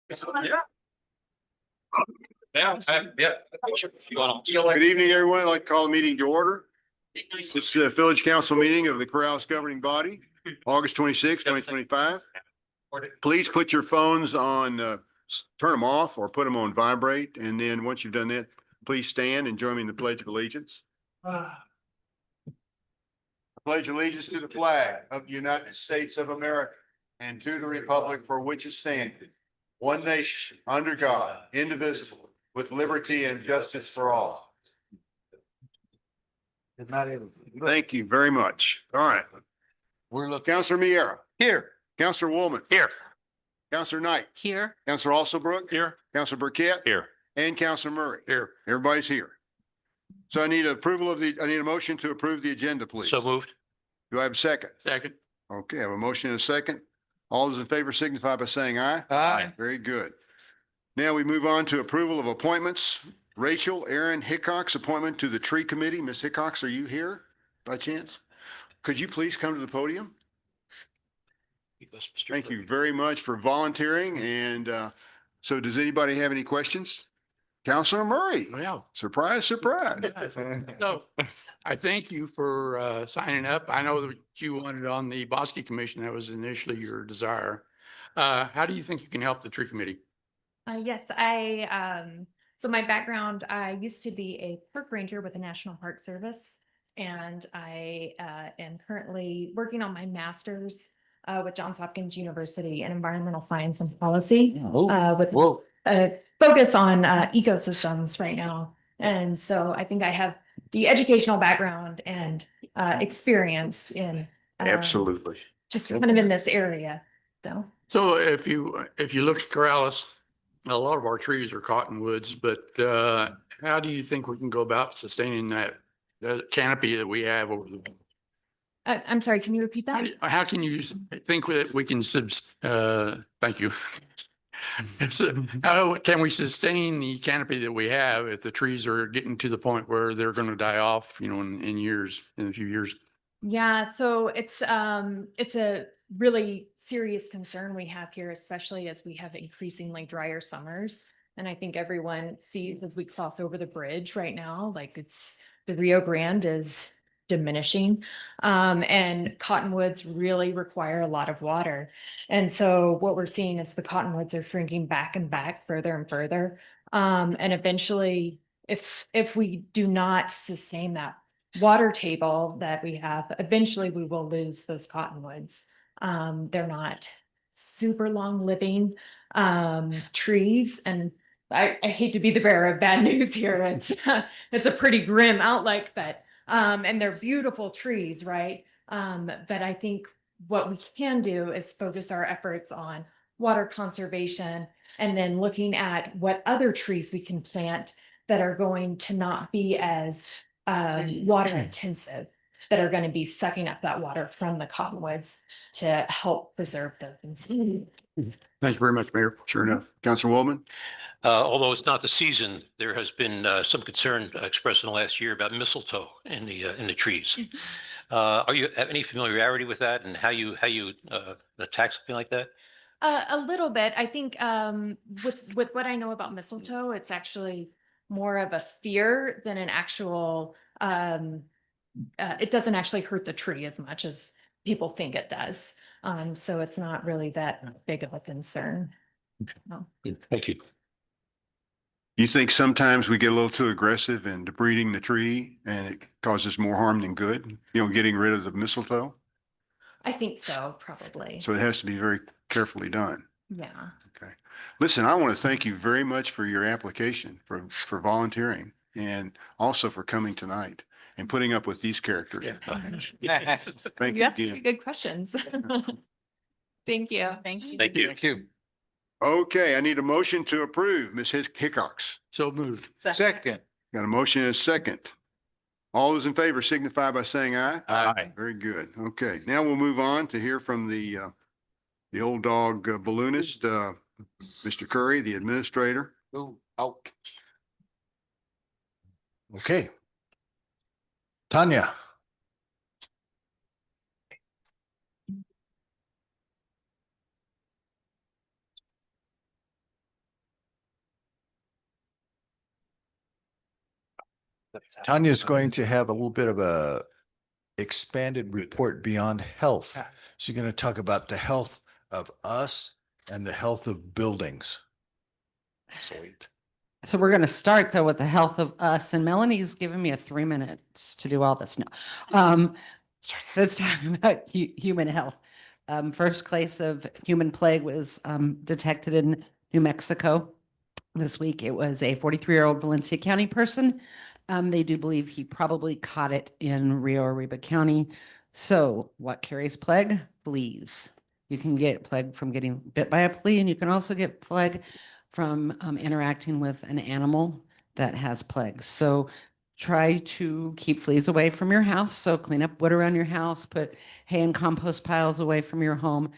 Yeah. Yeah, yeah. Good evening, everyone. I'd like to call the meeting to order. This is a village council meeting of the Corrales governing body, August 26, 2025. Please put your phones on, turn them off or put them on vibrate. And then once you've done that, please stand and join me in the Pledge of Allegiance. I pledge allegiance to the flag of the United States of America and to the republic for which it stands, one nation, under God, indivisible, with liberty and justice for all. Thank you very much. All right. We're looking. Councilor Miera. Here. Councilor Woolman. Here. Councilor Knight. Here. Councilor Alsobrook. Here. Councilor Burkett. Here. And Councilor Murray. Here. Everybody's here. So I need I need a motion to approve the agenda, please. So moved. Do I have a second? Second. Okay, I have a motion and a second. All those in favor signify by saying aye. Aye. Very good. Now we move on to approval of appointments. Rachel Aaron Hickox, appointment to the tree committee. Ms. Hickox, are you here by chance? Could you please come to the podium? Thank you very much for volunteering. And so does anybody have any questions? Councilor Murray, Well, surprise, surprise. so I thank you for signing up. I know that you wanted on the Bosque Commission. That was initially your desire. How do you think you can help the tree committee? Yes, so my background, I used to be a park ranger with the National Park Service. And I am currently working on my master's with Johns Hopkins University in environmental science and policy with a focus on ecosystems right now. And so I think I have the educational background and experience in Absolutely. just kind of in this area. So if you look at Corrales, a lot of our trees are cottonwoods, but how do you think we can go about sustaining that canopy that we have over the? I'm sorry, can you repeat that? How can you think that we can thank you. So how can we sustain the canopy that we have if the trees are getting to the point where they're going to die off, in a few years? Yeah, so it's a really serious concern we have here, especially as we have increasingly drier summers. And I think everyone sees as we cross over the bridge right now, like the Rio Grande is diminishing. And cottonwoods really require a lot of water. And so what we're seeing is the cottonwoods are shrinking back and back further and further. And eventually, if we do not sustain that water table that we have, eventually we will lose those cottonwoods. They're not super long living trees. And I hate to be the bearer of bad news here. It's a pretty grim outlook, but and they're beautiful trees, right? But I think what we can do is focus our efforts on water conservation and then looking at what other trees we can plant that are going to not be as water intensive, that are going to be sucking up that water from the cottonwoods to help preserve those. Thanks very much, Mayor. Sure enough. Councilor Woolman. Although it's not the season, there has been some concern expressed in the last year about mistletoe in the trees. Are you have any familiarity with that and how you attack something like that? A little bit. I think with what I know about mistletoe, it's actually more of a fear than an actual. It doesn't actually hurt the tree as much as people think it does. So it's not really that big of a concern. No. Thank you. You think sometimes we get a little too aggressive in debriding the tree and it causes more harm than good, getting rid of the mistletoe? I think so, probably. So it has to be very carefully done. Yeah. Okay. Listen, I want to thank you very much for your application, for volunteering, and also for coming tonight and putting up with these characters. Thank you You asked again. some good questions. Thank you. Thank you. Thank you. Okay, I need a motion to approve Ms. Hickox. So moved. Second. Got a motion and a second. All those in favor signify by saying aye. Aye. Very good. Okay, now we'll move on to hear from the old dog balloonist, Mr. Curry, the administrator. Ooh, out. Okay. Tanya. Tanya's going to have a little bit of a expanded report beyond health. She's going to talk about the health of us and the health of buildings. Sweet. So we're going to start though with the health of us, and Melanie's giving me 3 minutes to do all this. No, let's talk about human health. First case of human plague was detected in New Mexico this week. It was a 43-year-old Valencia County person. They do believe he probably caught it in Rio Arriba County. So what carries plague? Fleas. You can get plague from getting bit by a flea, and you can also get plague from interacting with an animal that has plague. So try to keep fleas away from your house. So clean up wood around your house, put hay and compost piles away from your home.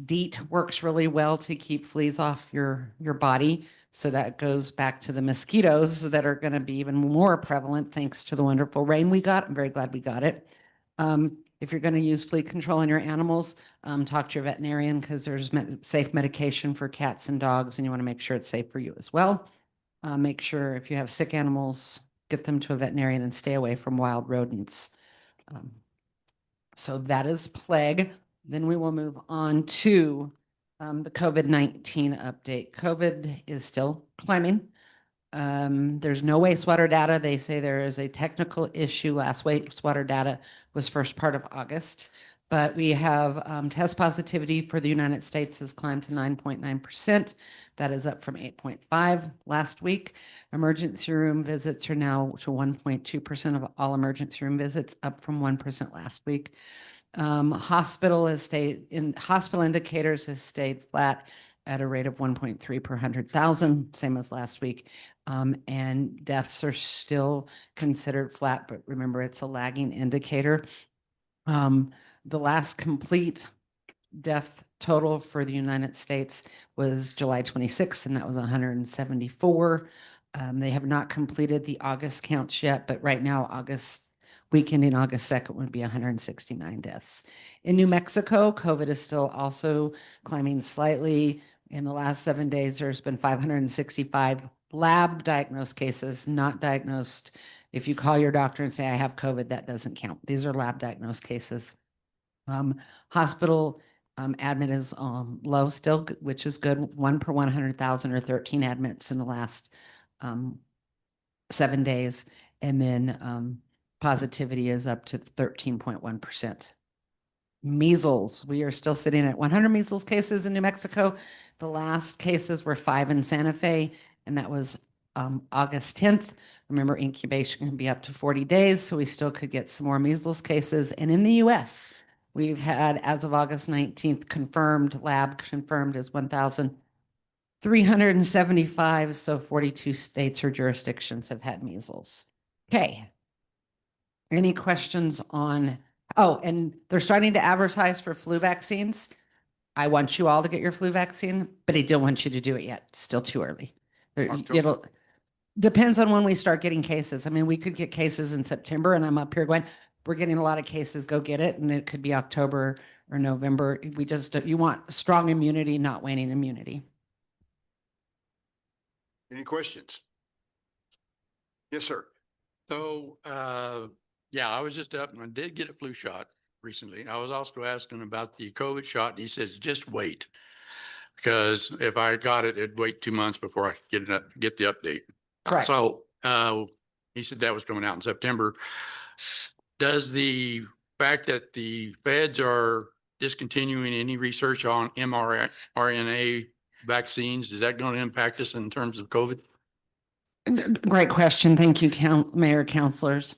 DEET works really well to keep fleas off your body. So that goes back to the mosquitoes that are going to be even more prevalent thanks to the wonderful rain we got. I'm very glad we got it. If you're going to use flea control on your animals, talk to your veterinarian because there's safe medication for cats and dogs, and you want to make sure it's safe for you as well. Make sure if you have sick animals, get them to a veterinarian and stay away from wild rodents. So that is plague. Then we will move on to the COVID-19 update. COVID is still climbing. There's no wastewater data. They say there is a technical issue. Last wastewater data was first part of August, but we have test positivity for the United States has climbed to 9.9%. That is up from 8.5 last week. Emergency room visits are now to 1.2% of all emergency room visits, up from 1% last week. Hospital indicators has stayed flat at a rate of 1.3 per 100,000, same as last week. And deaths are still considered flat, but remember it's a lagging indicator. The last complete death total for the United States was July 26th, and that was 174. They have not completed the August counts yet, but right now, week ending August 2nd would be 169 deaths. In New Mexico, COVID is still also climbing slightly. In the last 7 days, there's been 565 lab diagnosed cases, not diagnosed. If you call your doctor and say, I have COVID, that doesn't count. These are lab diagnosed cases. Hospital admit is low still, which is good. 1 per 100,000 or 13 admits in the last 7 days. And then positivity is up to 13.1%. Measles, we are still sitting at 100 measles cases in New Mexico. The last cases were 5 in Santa Fe, and that was August 10th. Remember, incubation can be up to 40 days, so we still could get some more measles cases. And in the US, we've had, as of August 19th, lab confirmed is 1,375, so 42 states or jurisdictions have had measles. Okay. Any questions on, and they're starting to advertise for flu vaccines. I want you all to get your flu vaccine, but I don't want you to do it yet. Still too early. It'll depends on when we start getting cases. I mean, we could get cases in September, and I'm up here going, we're getting a lot of cases, go get it. And it could be October or November. You want strong immunity, not waning immunity. Any questions? Yes, sir. So, yeah, I was just up and I did get a flu shot recently. I was also asking about the COVID shot, and he says, just wait. Because if I got it, it'd wait 2 months before I could get the update. Correct. So, he said that was coming out in September. Does the fact that the feds are discontinuing any research on mRNA vaccines, is that going to impact us in terms of COVID? Great question. Thank you, Mayor, councilors.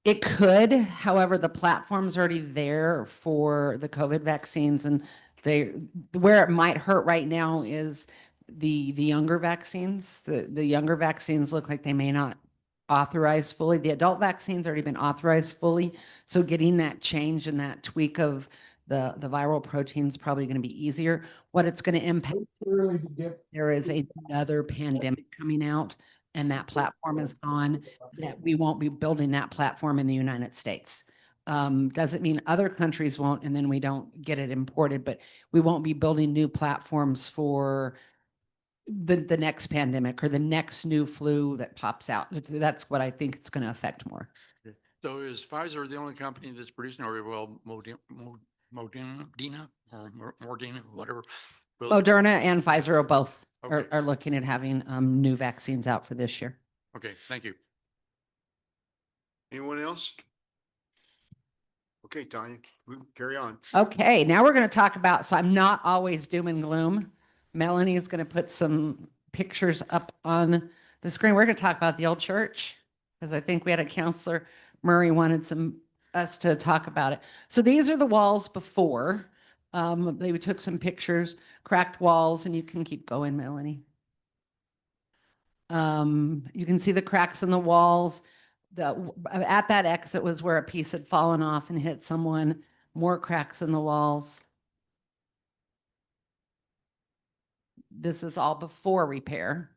It could, however, the platform's already there for the COVID vaccines, and where it might hurt right now is the younger vaccines. The younger vaccines look like they may not authorize fully. The adult vaccines already been authorized fully. So getting that change and that tweak of the viral protein is probably going to be easier. What it's going to impact, there is another pandemic coming out, and that platform is gone, that we won't be building that platform in the United States. Doesn't mean other countries won't, and then we don't get it imported, but we won't be building new platforms for the next pandemic or the next new flu that pops out. That's what I think it's going to affect more. So is Pfizer the only company that's producing, or well, Modena or Mordina, whatever? Will- Moderna and Pfizer are both Okay. are looking at having new vaccines out for this year. Okay, thank you. Anyone else? Okay, Tanya, carry on. Okay, now we're going to talk about, so I'm not always doom and gloom. Melanie is going to put some pictures up on the screen. We're going to talk about the old church because I think we had a counselor, Murray wanted us to talk about it. So these are the walls before. They took some pictures, cracked walls, and you can keep going, Melanie. You can see the cracks in the walls. At that exit was where a piece had fallen off and hit someone. More cracks in the walls. This is all before repair.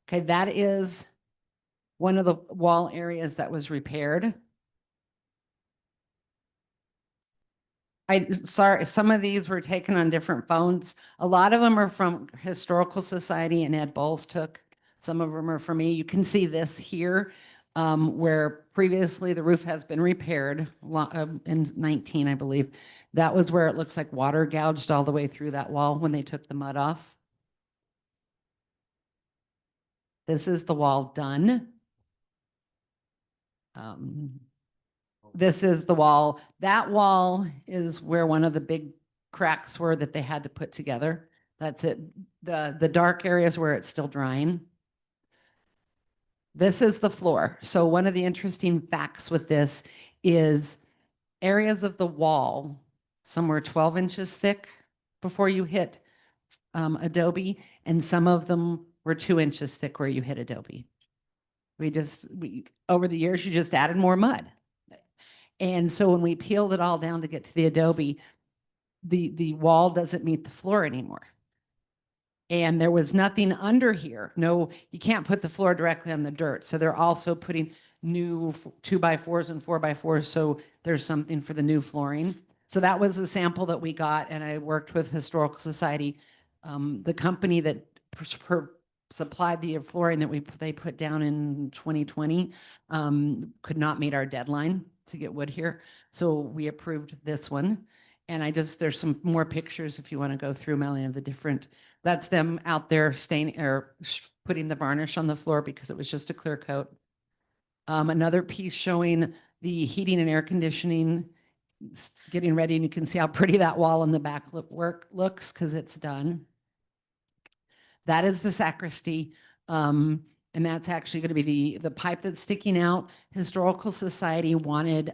Okay, that is one of the wall areas that was repaired. Sorry, some of these were taken on different phones. A lot of them are from Historical Society and Ed Bowles took. Some of them are for me. You can see this here, where previously the roof has been repaired in 19, I believe. That was where it looks like water gouged all the way through that wall when they took the mud off. This is the wall done. This is the wall. That wall is where one of the big cracks were that they had to put together. That's it. The dark areas where it's still drying. This is the floor. So one of the interesting facts with this is areas of the wall, some were 12 inches thick before you hit Adobe, and some of them were 2 inches thick where you hit Adobe. We over the years, you just added more mud. And so when we peeled it all down to get to the Adobe, the wall doesn't meet the floor anymore. And there was nothing under here. No, you can't put the floor directly on the dirt. So they're also putting new 2x4s and 4x4s. So there's something for the new flooring. So that was a sample that we got. And I worked with Historical Society. The company that supplied the flooring that they put down in 2020 could not meet our deadline to get wood here. So we approved this one. And there's some more pictures if you want to go through, Melanie, of the different, that's them out there staining or putting the varnish on the floor because it was just a clear coat. Another piece showing the heating and air conditioning getting ready, and you can see how pretty that wall in the back looks because it's done. That is the sacristy. And that's actually going to be the pipe that's sticking out. Historical Society wanted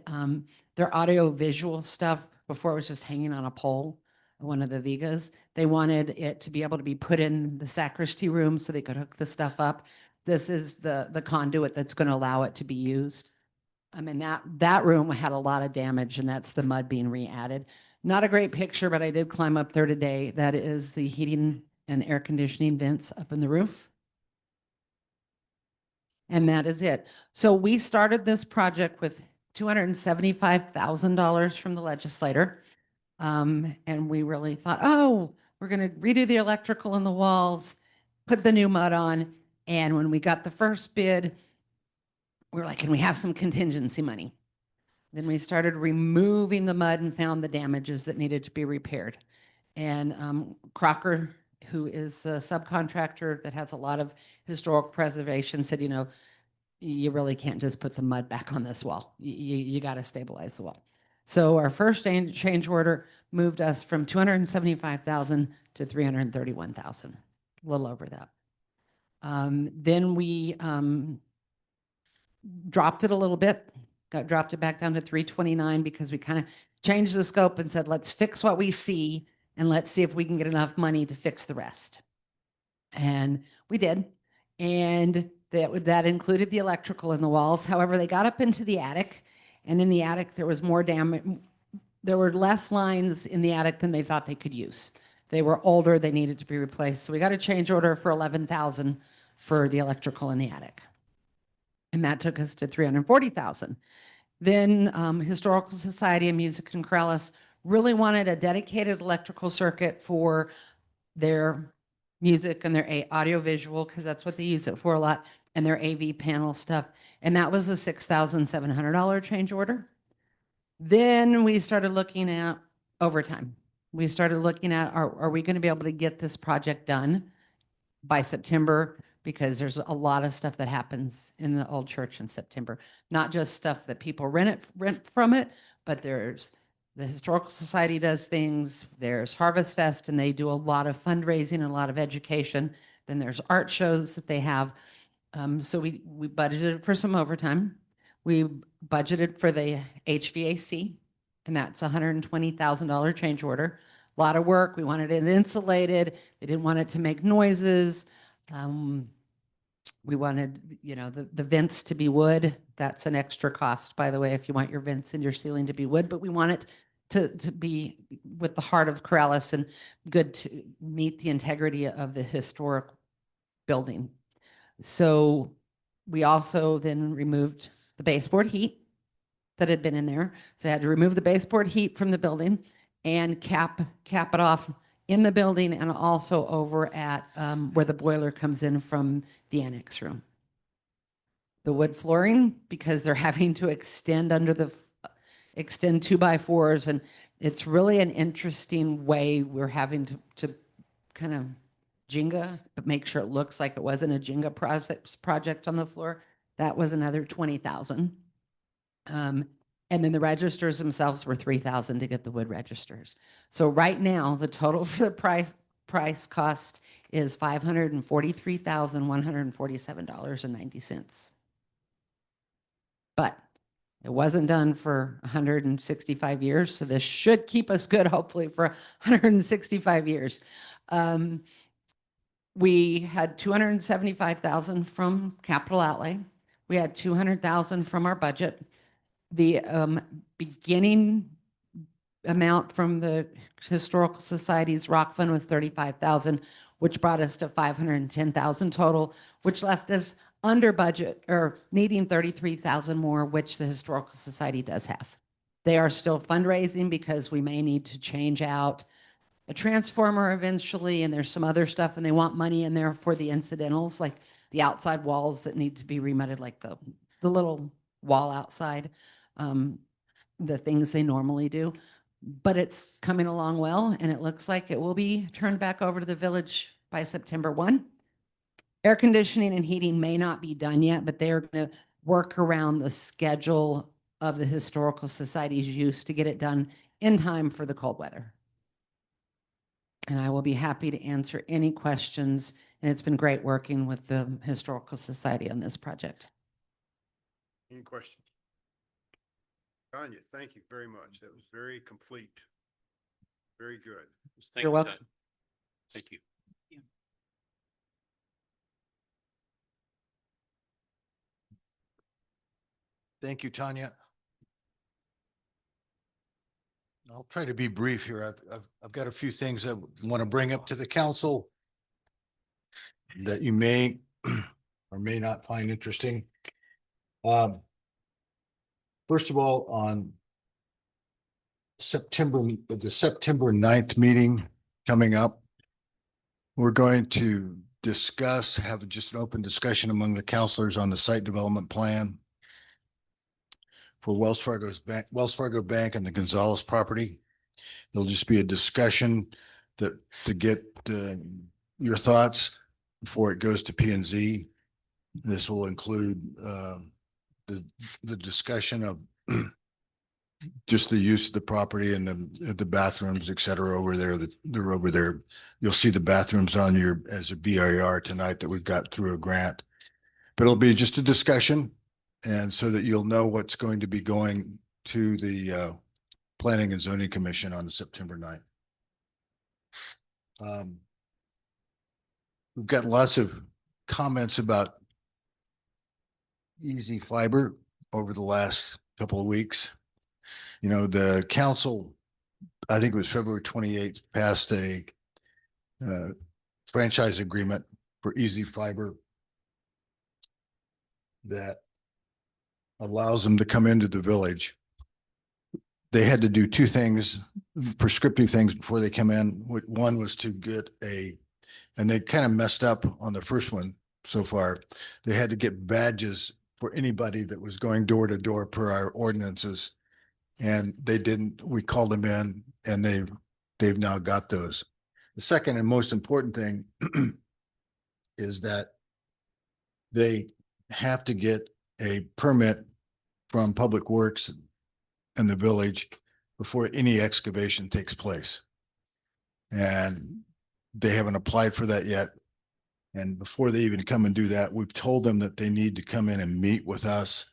their audio visual stuff before it was just hanging on a pole, one of the vigas. They wanted it to be able to be put in the sacristy room so they could hook the stuff up. This is the conduit that's going to allow it to be used. I mean, that room had a lot of damage, and that's the mud being re-added. Not a great picture, but I did climb up there today. That is the heating and air conditioning vents up in the roof. And that is it. So we started this project with $275,000 from the legislator. And we really thought, oh, we're going to redo the electrical in the walls, put the new mud on. And when we got the first bid, we were like, can we have some contingency money? Then we started removing the mud and found the damages that needed to be repaired. And Crocker, who is the subcontractor that has a lot of historic preservation, said, you really can't just put the mud back on this wall. You got to stabilize the wall. So our first change order moved us from 275,000 to 331,000, a little over that. Then we dropped it a little bit, dropped it back down to 329 because we kind of changed the scope and said, let's fix what we see and let's see if we can get enough money to fix the rest. And we did. And that included the electrical in the walls. However, they got up into the attic, and in the attic there was more damage. There were less lines in the attic than they thought they could use. They were older, they needed to be replaced. So we got a change order for $11,000 for the electrical in the attic. And that took us to $340,000. Then Historical Society of Music and Corrales really wanted a dedicated electrical circuit for their music and their audio-visual, because that's what they use it for a lot, and their AV panel stuff. And that was a $6,700 change order. Then we started looking at overtime. We started looking at, are we going to be able to get this project done by September? Because there's a lot of stuff that happens in the old church in September, not just stuff that people rent from it, but there's the Historical Society does things, there's Harvest Fest, and they do a lot of fundraising and a lot of education. Then there's art shows that they have. So we budgeted for some overtime. We budgeted for the HVAC, and that's $120,000 change order. A lot of work. We wanted it insulated. They didn't want it to make noises. We wanted, you know, the vents to be wood. That's an extra cost, by the way, if you want your vents and your ceiling to be wood, but we want it to be with the heart of Corrales and good to meet the integrity of the historic building. So we also then removed the baseboard heat that had been in there. So I had to remove the baseboard heat from the building and cap it off in the building and also over at where the boiler comes in from the annex room. The wood flooring, because they're having to extend extend 2x4s, and it's really an interesting way we're having to kind of Jenga, but make sure it looks like it wasn't a Jenga project on the floor. That was another 20,000. And then the registers themselves were 3,000 to get the wood registers. So right now, the total for the price cost is $543,147.90. But it wasn't done for 165 years, so this should keep us good, hopefully, for 165 years. We had 275,000 from capital outlay. We had 200,000 from our budget. The beginning amount from the Historical Society's Rock Fund was 35,000, which brought us to 510,000 total, which left us under budget or needing 33,000 more, which the Historical Society does have. They are still fundraising because we may need to change out a transformer eventually, and there's some other stuff, and they want money in there for the incidentals, like the outside walls that need to be remudded, like the little wall outside, the things they normally do. But it's coming along well, and it looks like it will be turned back over to the village by September 1. Air conditioning and heating may not be done yet, but they're going to work around the schedule of the Historical Society's use to get it done in time for the cold weather. And I will be happy to answer any questions. And it's been great working with the Historical Society on this project. Any questions? Tanya, thank you very much. That was very complete. Very good. Thank You're you, welcome. Don. Thank you. Thank you, Tanya. I'll try to be brief here. I've got a few things I want to bring up to the council that you may or may not find interesting. First of all, on the September 9th meeting coming up, we're going to have just an open discussion among the counselors on the site development plan for Wells Fargo Bank and the Gonzalez property. It'll just be a discussion to get your thoughts before it goes to P&Z. This will include the discussion of just the use of the property and the bathrooms, et cetera, over there. They're over there. You'll see the bathrooms on as a BIR tonight that we've got through a grant. But it'll be just a discussion, and so that you'll know what's going to be going to the Planning and Zoning Commission on September 9th. We've got lots of comments about Easy Fiber over the last couple of weeks. You know, the council, I think it was February 28th, passed a franchise agreement for Easy Fiber that allows them to come into the village. They had to do two things, prescriptive things before they come in. One was to get a and they kind of messed up on the first one so far. They had to get badges for anybody that was going door to door per our ordinances. And they didn't, we called them in and they've now got those. The second and most important thing is that they have to get a permit from Public Works in the village before any excavation takes place. And they haven't applied for that yet. And before they even come and do that, we've told them that they need to come in and meet with us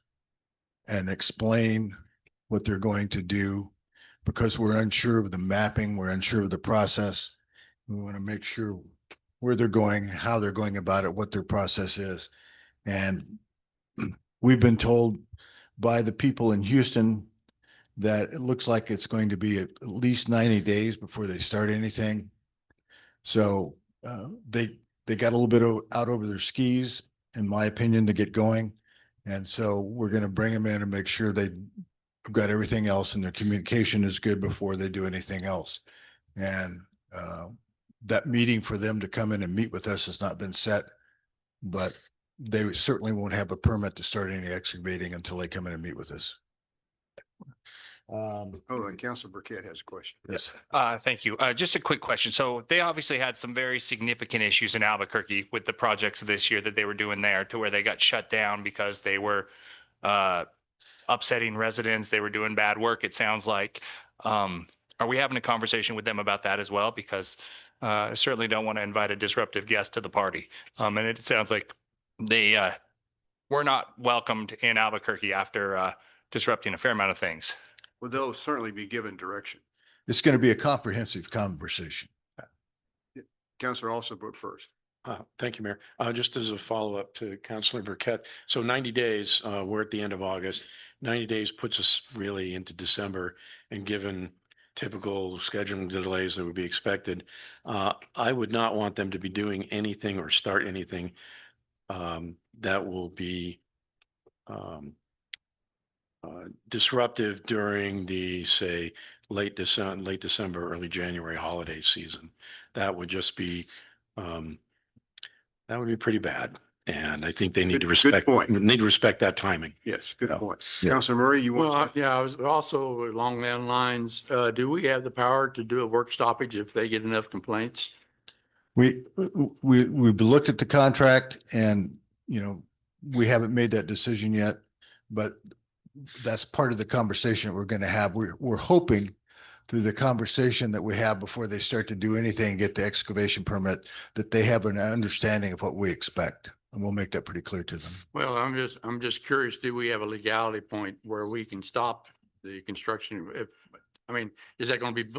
and explain what they're going to do, because we're unsure of the mapping, we're unsure of the process. We want to make sure where they're going, how they're going about it, what their process is. And we've been told by the people in Houston that it looks like it's going to be at least 90 days before they start anything. So they got a little bit out over their skis, in my opinion, to get going. And so we're going to bring them in and make sure they've got everything else and their communication is good before they do anything else. And that meeting for them to come in and meet with us has not been set, but they certainly won't have a permit to start any excavating until they come in and meet with us. Oh, and Councilor Burkett has a question. Yes. Thank you. Just a quick question. So they obviously had some very significant issues in Albuquerque with the projects this year that they were doing there, to where they got shut down because they were upsetting residents. They were doing bad work, it sounds like. Are we having a conversation with them about that as well? Because I certainly don't want to invite a disruptive guest to the party. And it sounds like they were not welcomed in Albuquerque after disrupting a fair amount of things. Well, they'll certainly be given direction. It's going to be a comprehensive conversation. Councilor Alsabrook first. Thank you, Mayor. Just as a follow-up to Councilor Burkett. So 90 days, we're at the end of August. 90 days puts us really into December, and given typical scheduling delays that would be expected, I would not want them to be doing anything or start anything that will be disruptive during the, say, late December, early January holiday season. That would just be that would be pretty bad. And I think they need to Good point. respect that timing. Yes, good Yeah. point. Yeah. Councilor Murray, you Well, want? yeah, I was also along that lines. Do we have the power to do a work stoppage if they get enough complaints? We've looked at the contract and, you know, we haven't made that decision yet, but that's part of the conversation we're going to have. We're hoping through the conversation that we have before they start to do anything, get the excavation permit, that they have an understanding of what we expect. And we'll make that pretty clear to them. Well, I'm just curious, do we have a legality point where we can stop the construction? Is that going to be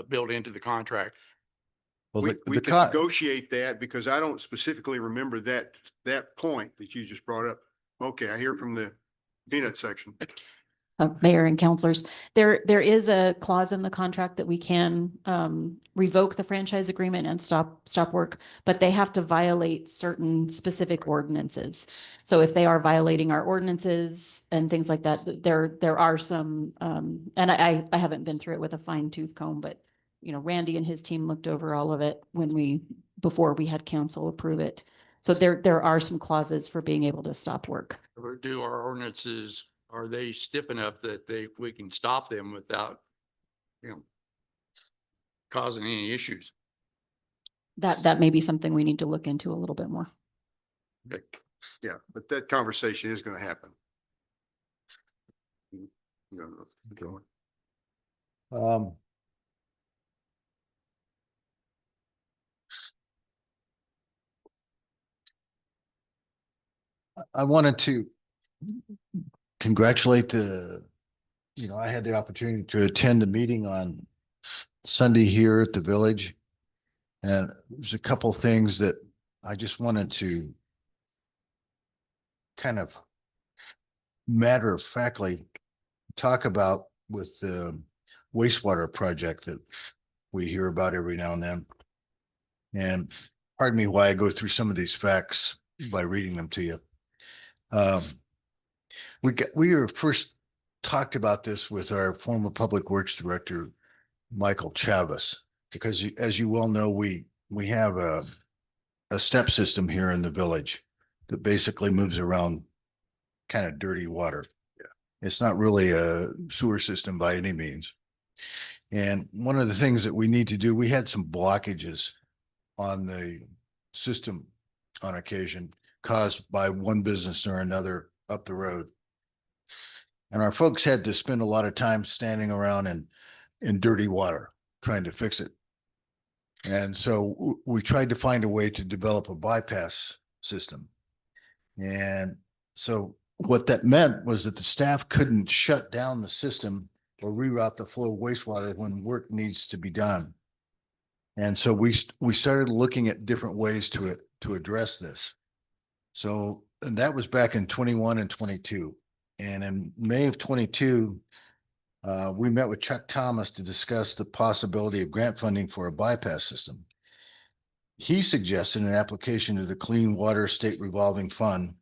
built into the contract? Well, We can negotiate that, because I don't specifically remember that point that you just brought up. Okay, I hear from the peanut section. Mayor and councilors, there is a clause in the contract that we can revoke the franchise agreement and stop work, but they have to violate certain specific ordinances. So if they are violating our ordinances and things like that, there are some, and I haven't been through it with a fine tooth comb, but you know, Randy and his team looked over all of it before we had council approve it. So there are some clauses for being able to stop work. Or do our ordinances, are they stiff enough that we can stop them without, causing any issues? That may be something we need to look into a little bit more. Okay. Yeah, but that conversation is going to happen. Go on. I wanted to congratulate I had the opportunity to attend the meeting on Sunday here at the village. And there's a couple things that I just wanted to kind of matter of factly talk about with the wastewater project that we hear about every now and then. And pardon me why I go through some of these facts by reading them to you. We were first talked about this with our former Public Works Director, Michael Chavez, because as you well know, we we have a step system here in the village that basically moves around kind of dirty water. It's not really a sewer system by any means. And one of the things that we need to do, we had some blockages on the system on occasion caused by one business or another up the road. And our folks had to spend a lot of time standing around in dirty water trying to fix it. And so we tried to find a way to develop a bypass system. And so what that meant was that the staff couldn't shut down the system or reroute the flow of wastewater when work needs to be done. And so we started looking at different ways to address this. So, and that was back in 21 and 22. And in May of 22, we met with Chuck Thomas to discuss the possibility of grant funding for a bypass system. He suggested an application to the Clean Water State Revolving Fund.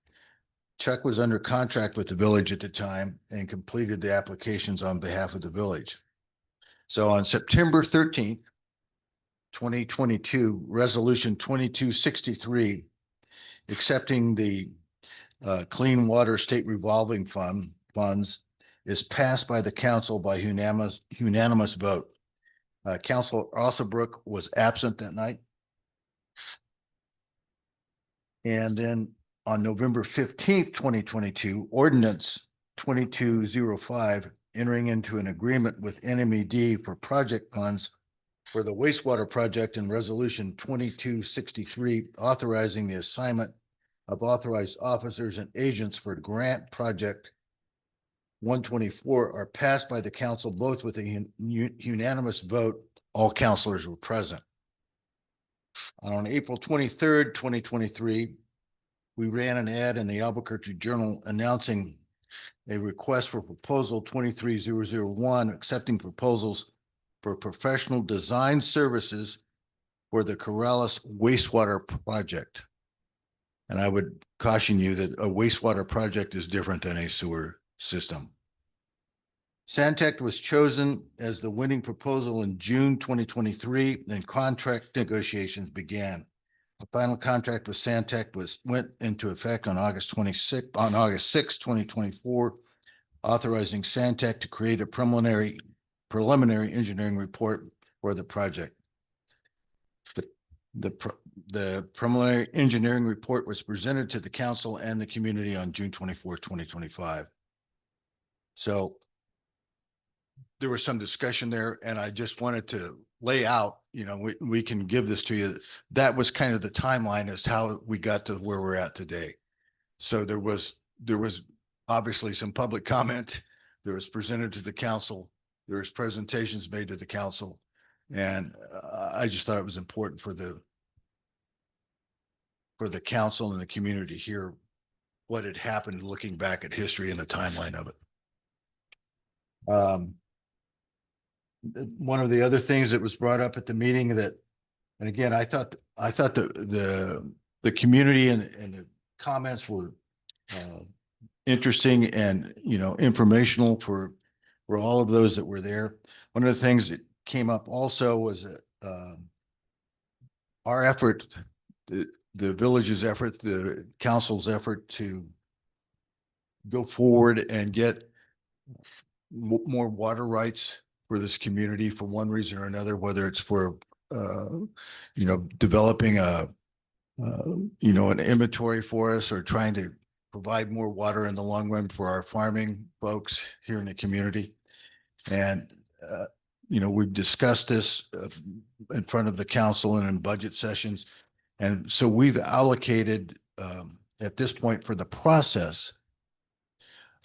Chuck was under contract with the village at the time and completed the applications on behalf of the village. So on September 13th, 2022, Resolution 2263, accepting the Clean Water State Revolving funds is passed by the council by unanimous vote. Councilor Ossobrook was absent that night. And then on November 15th, 2022, Ordinance 2205, entering into an agreement with NMED for project funds for the wastewater project, and Resolution 2263, authorizing the assignment of authorized officers and agents for grant project 124 are passed by the council, both with a unanimous vote. All councilors were present. On April 23rd, 2023, we ran an ad in the Albuquerque Journal announcing a request for proposal 23001, accepting proposals for professional design services for the Corrales wastewater project. And I would caution you that a wastewater project is different than a sewer system. Santec was chosen as the winning proposal in June 2023, and contract negotiations began. The final contract with Santec went into effect on August 6, 2024, authorizing Santec to create a preliminary engineering report for the project. The preliminary engineering report was presented to the council and the community on June 24, 2025. So there was some discussion there, and I just wanted to lay out, we can give this to you. That was kind of the timeline as how we got to where we're at today. So there was obviously some public comment. There was presented to the council. There was presentations made to the council. And I just thought it was important for the council and the community to hear what had happened, looking back at history and the timeline of it. One of the other things that was brought up at the meeting and again, I thought the community and the comments were interesting and, informational for all of those that were there. One of the things that came up also was our effort, the village's effort, the council's effort to go forward and get more water rights for this community for one reason or another, whether it's for, developing an inventory for us, or trying to provide more water in the long run for our farming folks here in the community. And, we've discussed this in front of the council and in budget sessions. And so we've allocated at this point for the process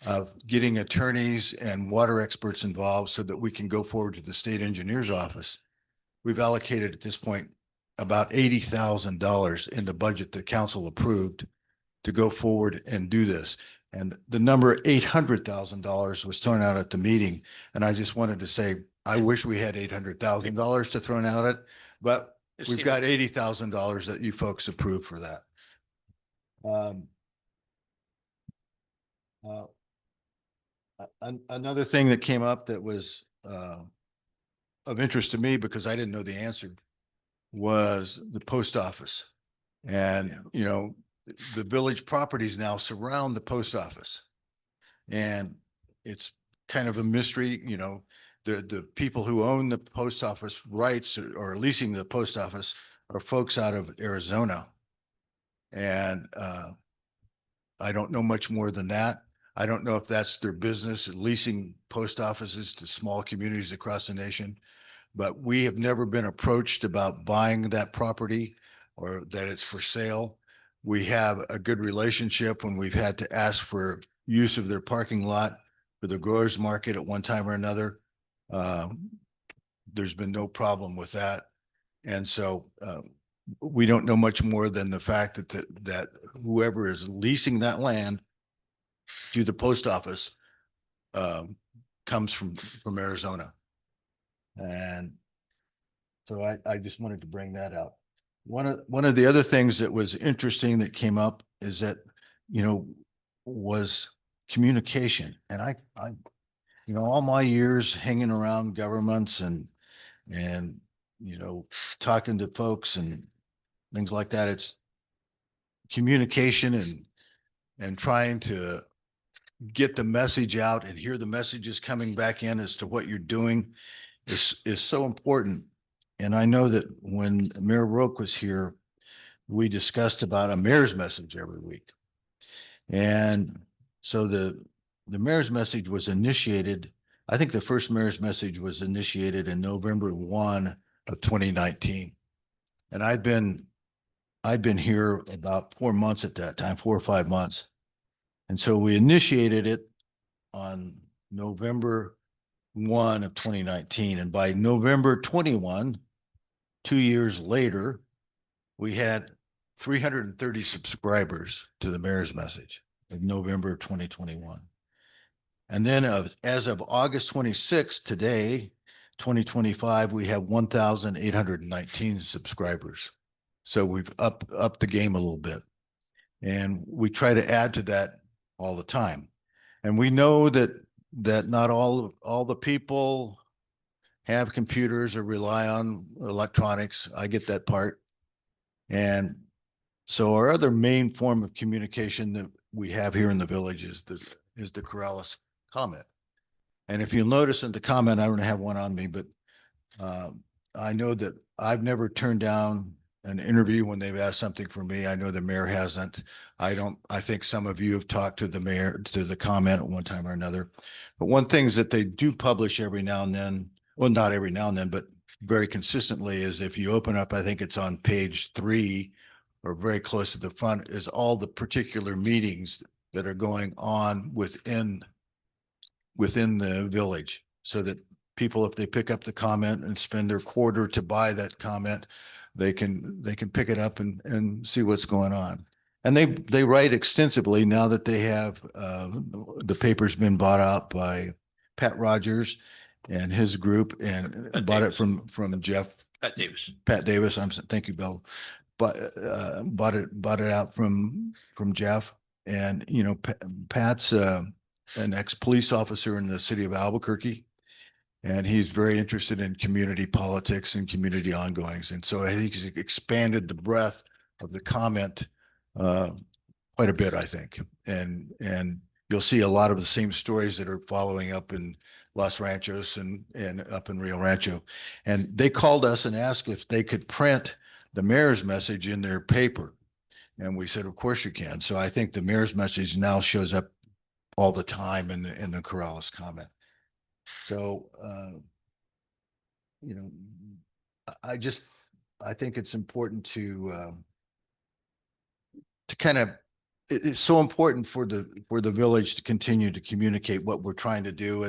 of getting attorneys and water experts involved so that we can go forward to the state engineer's office. We've allocated at this point about $80,000 in the budget the council approved to go forward and do this. And the number $800,000 was thrown out at the meeting. And I just wanted to say, I wish we had $800,000 to throw out it, but we've got $80,000 that you folks approved for that. Another thing that came up that was of interest to me, because I didn't know the answer, was the post office. And, you know, the village properties now surround the post office. And it's kind of a mystery, you know, the people who own the post office rights or leasing the post office are folks out of Arizona. And I don't know much more than that. I don't know if that's their business, leasing post offices to small communities across the nation. But we have never been approached about buying that property or that it's for sale. We have a good relationship when we've had to ask for use of their parking lot for the growers market at one time or another. There's been no problem with that. And so we don't know much more than the fact that whoever is leasing that land to the post office comes from Arizona. And so I just wanted to bring that out. One of the other things that was interesting that came up is that, you know, was communication. And I, you know, all my years hanging around governments and, you know, talking to folks and things like that, it's communication and trying to get the message out and hear the messages coming back in as to what you're doing is so important. And I know that when Mayor Roque was here, we discussed about a mayor's message every week. And so the mayor's message was initiated. I think the first mayor's message was initiated in November 1 of 2019. And I'd been here about 4 months at that time, 4 or 5 months. And so we initiated it on November 1 of 2019. And by November 21, 2 years later, we had 330 subscribers to the mayor's message in November 2021. And then as of August 26th, today, 2025, we have 1,819 subscribers. So we've upped the game a little bit. And we try to add to that all the time. And we know that not all the people have computers or rely on electronics. I get that part. And so our other main form of communication that we have here in the village is the Corrales comment. And if you'll notice in the comment, I don't have one on me, but I know that I've never turned down an interview when they've asked something for me. I know the mayor hasn't. I think some of you have talked to the mayor, to the comment at one time or another. But one thing is that they do publish every now and then, well, not every now and then, but very consistently, is if you open up, I think it's on page 3 or very close to the front, is all the particular meetings that are going on within the village, so that people, if they pick up the comment and spend their quarter to buy that comment, they can pick it up and see what's going on. And they write extensively now that they have the paper's been bought out by Pat Rogers and his group, and Pat bought Davis. it from Pat Davis. Thank you, Bill. But bought it out from Jeff. And you know, Pat's an ex-police officer in the city of Albuquerque, and he's very interested in community politics and community ongoings. And so I think he's expanded the breadth of the comment quite a bit, I think. And you'll see a lot of the same stories that are following up in Los Ranchos and up in Rio Rancho. And they called us and asked if they could print the mayor's message in their paper. And we said, of course you can. So I think the mayor's message now shows up all the time in the Corrales comment. So, you know, I think it's important to kind of, it's so important for the village to continue to communicate what we're trying to do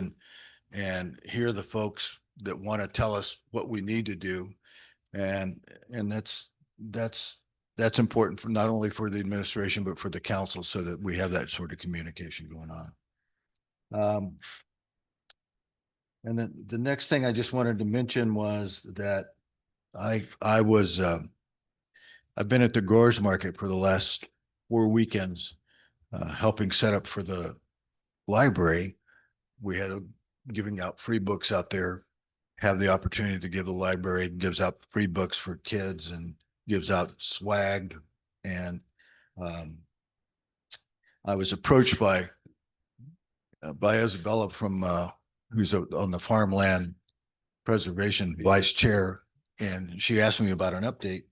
and hear the folks that want to tell us what we need to do. And that's important for not only for the administration, but for the council, so that we have that sort of communication going on. And then the next thing I just wanted to mention was that I've been at the Growers Market for the last 4 weekends, helping set up for the library. We had giving out free books out there, have the opportunity to give the library, gives out free books for kids and gives out swag. And I was approached by Isabella from who's on the farmland preservation vice chair, and she asked me about an update.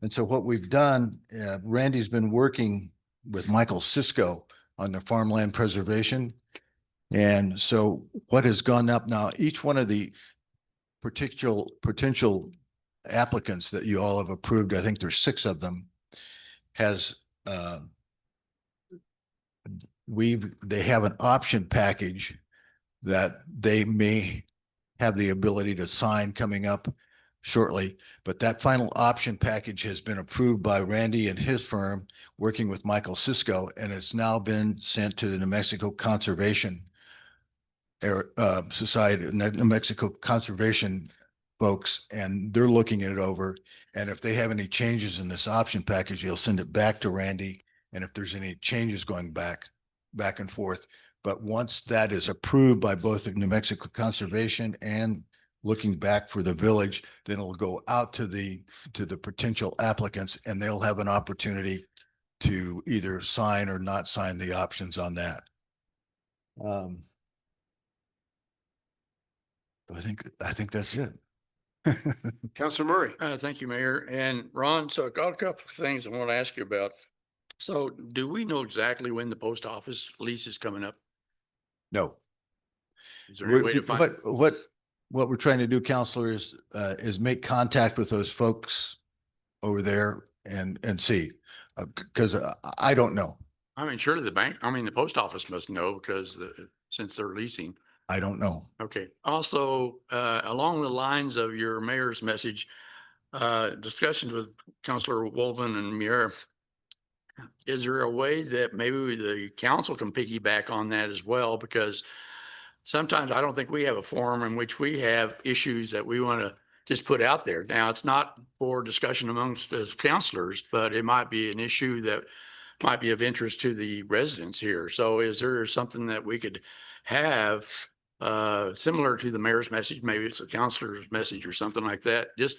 And so what we've done, Randy's been working with Michael Cisco on the farmland preservation. And so what has gone up now, each one of the potential applicants that you all have approved, I think there's 6 of them, has they have an option package that they may have the ability to sign coming up shortly. But that final option package has been approved by Randy and his firm, working with Michael Cisco, and it's now been sent to the New Mexico Conservation Society, New Mexico Conservation folks, and they're looking it over. And if they have any changes in this option package, you'll send it back to Randy. And if there's any changes going back and forth. But once that is approved by both the New Mexico Conservation and looking back for the village, then it'll go out to the potential applicants, and they'll have an opportunity to either sign or not sign the options on that. I think that's it. Counselor Murray. Thank you, Mayor. And Ron, so I got a couple of things I want to ask you about. So do we know exactly when the post office lease is coming up? No. Is there any way to find? What we're trying to do, Counselor, is make contact with those folks over there and see, because I don't know. I mean, surely the post office must know because since they're leasing. I don't know. Okay. Also, along the lines of your mayor's message, discussions with Councilor Wolven and Muir, is there a way that maybe the council can piggyback on that as well? Because sometimes I don't think we have a forum in which we have issues that we want to just put out there. Now, it's not for discussion amongst us councilors, but it might be an issue that might be of interest to the residents here. So is there something that we could have similar to the mayor's message? Maybe it's a councilor's message or something like that, just,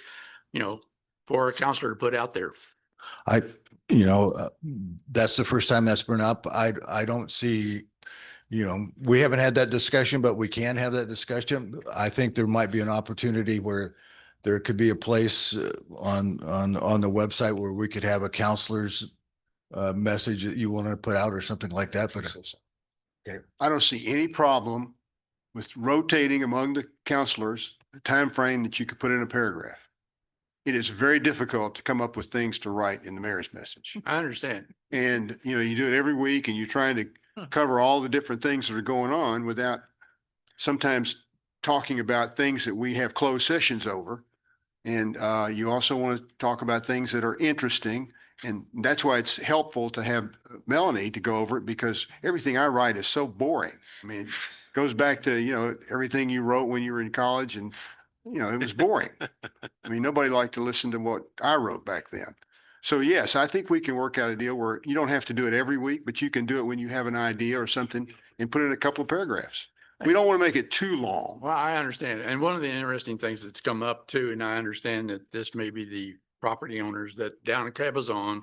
for a councilor to put out there. That's the first time that's been up. I don't see, we haven't had that discussion, but we can have that discussion. I think there might be an opportunity where there could be a place on the website where we could have a counselor's message that you want to put out or something like that. But Okay, I don't see any problem with rotating among the counselors, the time frame that you could put in a paragraph. It is very difficult to come up with things to write in the mayor's message. I understand. And, you do it every week and you're trying to cover all the different things that are going on without sometimes talking about things that we have closed sessions over. And you also want to talk about things that are interesting. And that's why it's helpful to have Melanie to go over it, because everything I write is so boring. I mean, it goes back to, everything you wrote when you were in college, and, it was boring. I mean, nobody liked to listen to what I wrote back then. So yes, I think we can work out a deal where you don't have to do it every week, but you can do it when you have an idea or something and put in a couple of paragraphs. We don't want to make it too long. Well, I understand. And one of the interesting things that's come up too, and I understand that this may be the property owners that down in Cabazon,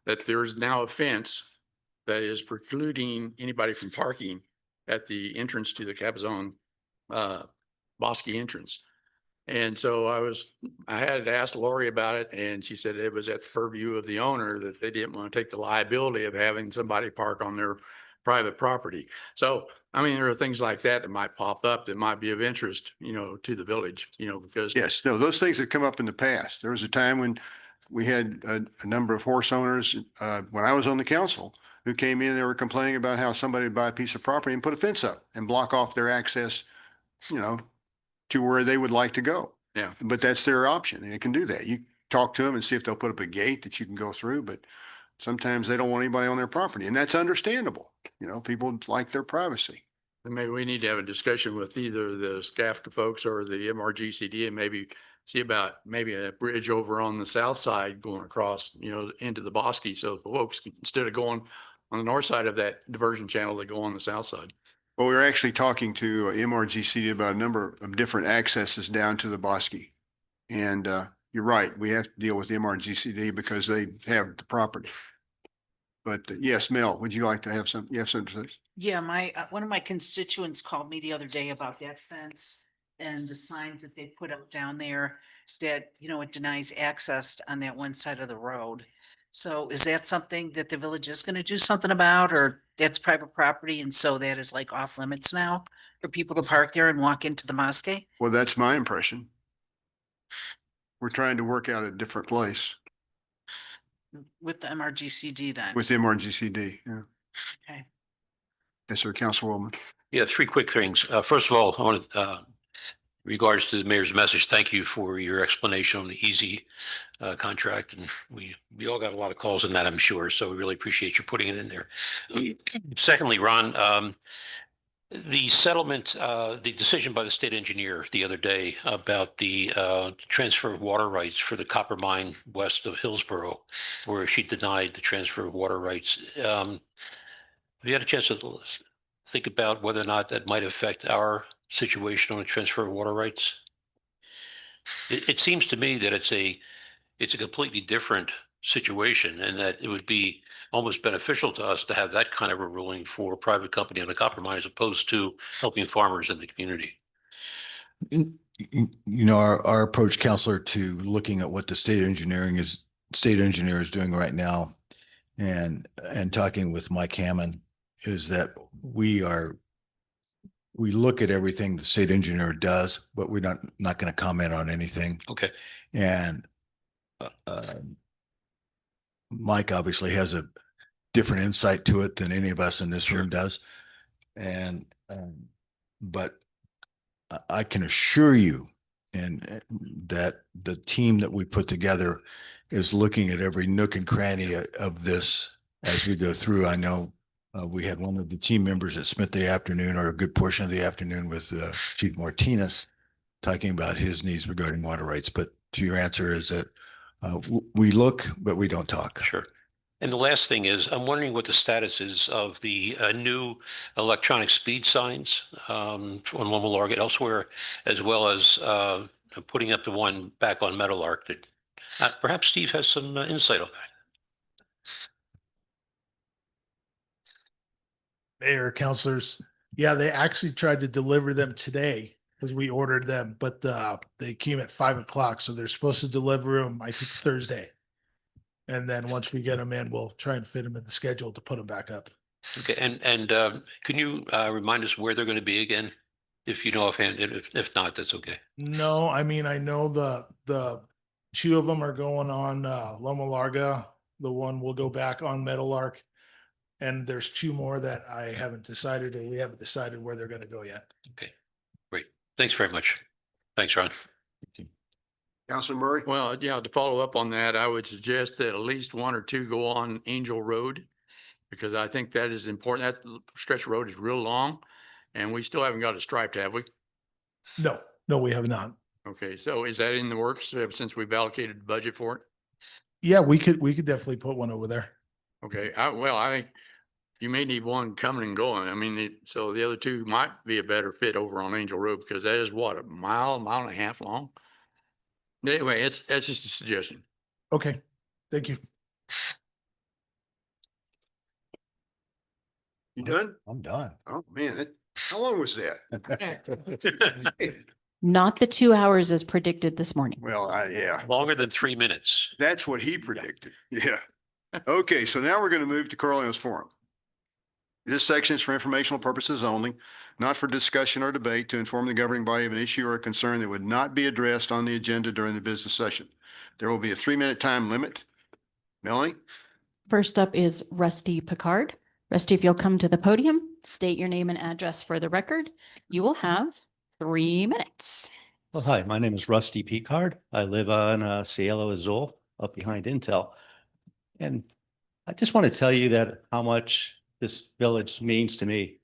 that there's now a fence that is precluding anybody from parking at the entrance to the Cabazon Bosque entrance. And so I had asked Lori about it, and she said it was at the purview of the owner, that they didn't want to take the liability of having somebody park on their private property. So, I mean, there are things like that might pop up that might be of interest, to the village, because. Yes, no, those things have come up in the past. There was a time when we had a number of horse owners, when I was on the council, who came in, they were complaining about how somebody would buy a piece of property and put a fence up and block off their access, to where they would like to go. Yeah. But that's their option. They can do that. You talk to them and see if they'll put up a gate that you can go through, but sometimes they don't want anybody on their property, and that's understandable. People like their privacy. And maybe we need to have a discussion with either the SCAFTA folks or the MRGCD, and maybe see about maybe a bridge over on the south side going across, into the Bosque. So the folks, instead of going on the north side of that diversion channel, they go on the south side. Well, we were actually talking to MRGC about a number of different accesses down to the Bosque. And you're right, we have to deal with MRGCD because they have the property. But yes, Mel, would you like to have some, you have something to say? Yeah, my, one of my constituents called me the other day about that fence and the signs that they put up down there that, you know, it denies access on that one side of the road. So is that something that the village is gonna do something about, or that's private property and so that is like off limits now for people to park there and walk into the mosque Well, that's my impression. We're trying to work out a different place with the MRGCD then? with MRGCD. Yeah. Okay. Yes, sir, Councilwoman. Yeah, three quick things. First of all, I want to, regards to the mayor's message, thank you for your explanation on the easy contract. And we all got a lot of calls on that, I'm sure. So we really appreciate you putting it in there. Secondly, Ron, the settlement, the decision by the state engineer the other day about the transfer of water rights for the copper mine west of Hillsborough, where she denied the transfer of water rights. Have you had a chance to think about whether or not that might affect our situation on the transfer of water rights? It seems to me that it's a completely different situation and that it would be almost beneficial to us to have that kind of a ruling for a private company on the copper mine as opposed to helping farmers in the community. You know, our approach, Counselor, to looking at what the state engineer is doing right now and talking with Mike Hammond is that we look at everything the state engineer does, but we're not going to comment on anything. Okay. And Mike obviously has a different insight to it than any of us in this room does. And, but I can assure you that the team that we put together is looking at every nook and cranny of this as we go through. I know we had one of the team members that spent the afternoon or a good portion of the afternoon with Chief Martinez talking about his needs regarding water rights. But to your answer is that we look, but we don't talk. Sure. And the last thing is, I'm wondering what the status is of the new electronic speed signs on Loma Larga elsewhere, as well as putting up the one back on Meadowlark that perhaps Steve has some insight on that. Mayor, councilors, yeah, they actually tried to deliver them today because we ordered them, but they came at 5 o'clock, so they're supposed to deliver them, I think, Thursday. And then once we get them in, we'll try and fit them in the schedule to put them back up. Okay, and can you remind us where they're going to be again? If you know offhand, if not, that's okay. No, I mean, I know the two of them are going on Loma Larga. The one will go back on Meadowlark. And there's two more that I haven't decided, or we haven't decided where they're going to go yet. Okay, great. Thanks very much. Thanks, Ron. Councilor Murray? Well, yeah, to follow up on that, I would suggest that at least one or two go on Angel Road, because I think that is important. That stretch of road is real long and we still haven't got it striped, have we? No, we have not. Okay, so is that in the works since we've allocated the budget for it? Yeah, we could definitely put one over there. Okay, I think you may need one coming and going. I mean, so the other two might be a better fit over on Angel Road because that is what, a mile and a half long? Anyway, that's just a suggestion. Okay, thank you. You done? I'm done. Oh, man, how long was that? Not the 2 hours as predicted this morning. Well, yeah, Longer than 3 minutes. that's what he predicted. Yeah. Okay, so now we're going to move to Carlino's Forum. This section is for informational purposes only, not for discussion or debate, to inform the governing body of an issue or a concern that would not be addressed on the agenda during the business session. There will be a 3-minute time limit. Melanie? First up is Rusty Picard. Rusty, if you'll come to the podium, state your name and address for the record. You will have 3 minutes. Well, hi, my name is Rusty Picard. I live on Cielo Azul up behind Intel. And I just want to tell you that how much this village means to me.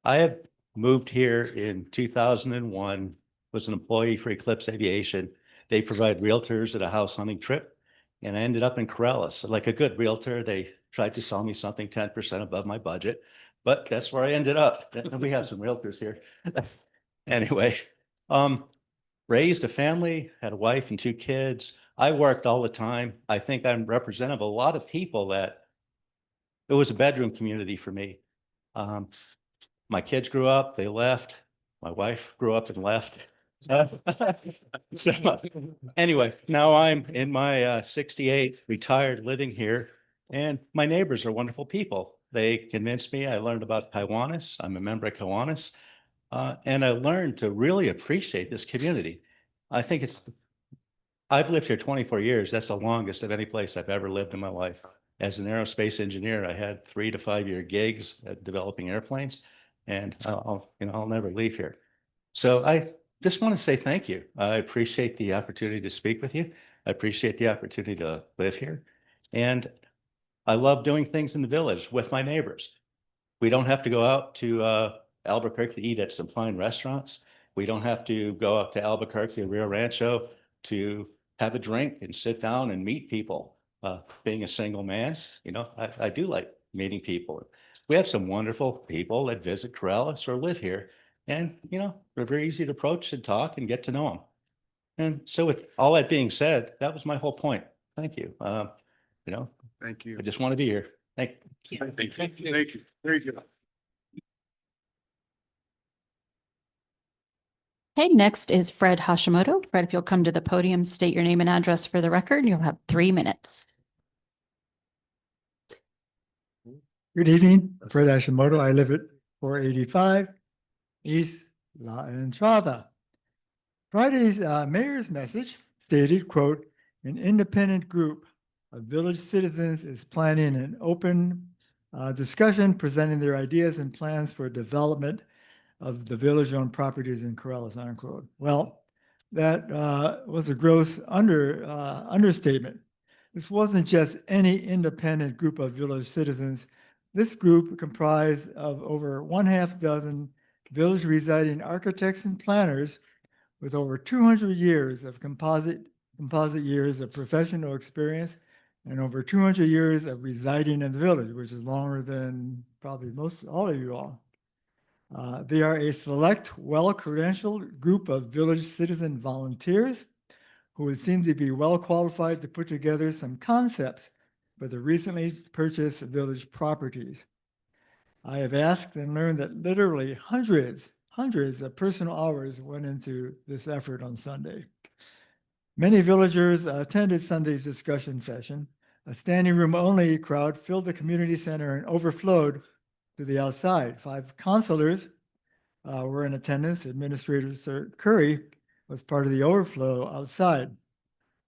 I have moved here in 2001, was an employee for Eclipse Aviation. They provide realtors at a house hunting trip. And I ended up in Corrales. Like a good realtor, they tried to sell me something 10% above my budget. but that's where I ended up. And we have some realtors here. Anyway, raised a family, had a wife and 2 kids. I worked all the time. I think I'm representative of a lot of people that it was a bedroom community for me. My kids grew up, they left. My wife grew up and left. So anyway, now I'm in my 68, retired, living here, and my neighbors are wonderful people. They convinced me. I learned about Kiwanis. I'm a member of Kiwanis. And I learned to really appreciate this community. I think I've lived here 24 years. That's the longest of any place I've ever lived in my life. As an aerospace engineer, I had 3 to 5 year gigs at developing airplanes, and I'll never leave here. So I just want to say thank you. I appreciate the opportunity to speak with you. I appreciate the opportunity to live here. And I love doing things in the village with my neighbors. We don't have to go out to Albuquerque to eat at some fine restaurants. We don't have to go up to Albuquerque or Rio Rancho to have a drink and sit down and meet people. Being a single man, I do like meeting people. We have some wonderful people that visit Corrales or live here. And, they're very easy to approach and talk and get to know them. And so with all that being said, that was my whole point. Thank you. Thank you. I just want to be here. Thank you. Thank you. Very good. Okay, next is Fred Hashimoto. Fred, if you'll come to the podium, state your name and address for the record, you'll have 3 minutes. Good evening, Fred Hashimoto. I live at 485 East La Entrada. Friday's mayor's message stated, quote, "An independent group of village citizens is planning an open discussion presenting their ideas and plans for development of the village-owned properties in Corrales," unquote. Well, that was a gross understatement. This wasn't just any independent group of village citizens. This group comprised of over 1/2 village residing architects and planners with over 200 years of composite years of professional experience and over 200 years of residing in the village, which is longer than probably all of you all. They are a select, well-credentialed group of village citizen volunteers who would seem to be well qualified to put together some concepts for the recently purchased village properties. I have asked and learned that literally hundreds of personal hours went into this effort on Sunday. Many villagers attended Sunday's discussion session. A standing room only crowd filled the community center and overflowed to the outside. 5 counselors were in attendance. Administrator Sir Curry was part of the overflow outside.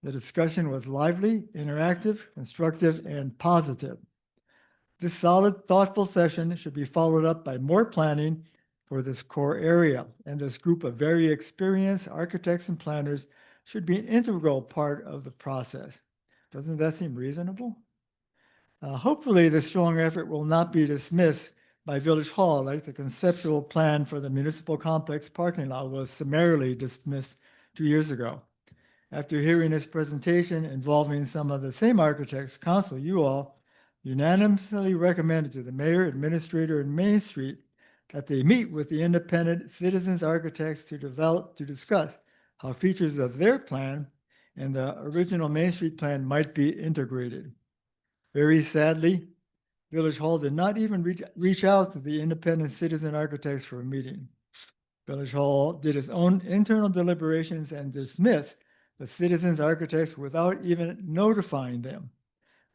The discussion was lively, interactive, constructive, and positive. This solid, thoughtful session should be followed up by more planning for this core area, and this group of very experienced architects and planners should be an integral part of the process. Doesn't that seem reasonable? Hopefully, the strong effort will not be dismissed by Village Hall like the conceptual plan for the municipal complex parking lot was summarily dismissed 2 years ago. After hearing this presentation involving some of the same architects, council, you all unanimously recommended to the mayor, administrator, and Main Street that they meet with the independent citizens architects to discuss how features of their plan and the original Main Street plan might be integrated. Very sadly, Village Hall did not even reach out to the independent citizen architects for a meeting. Village Hall did its own internal deliberations and dismissed the citizens architects without even notifying them.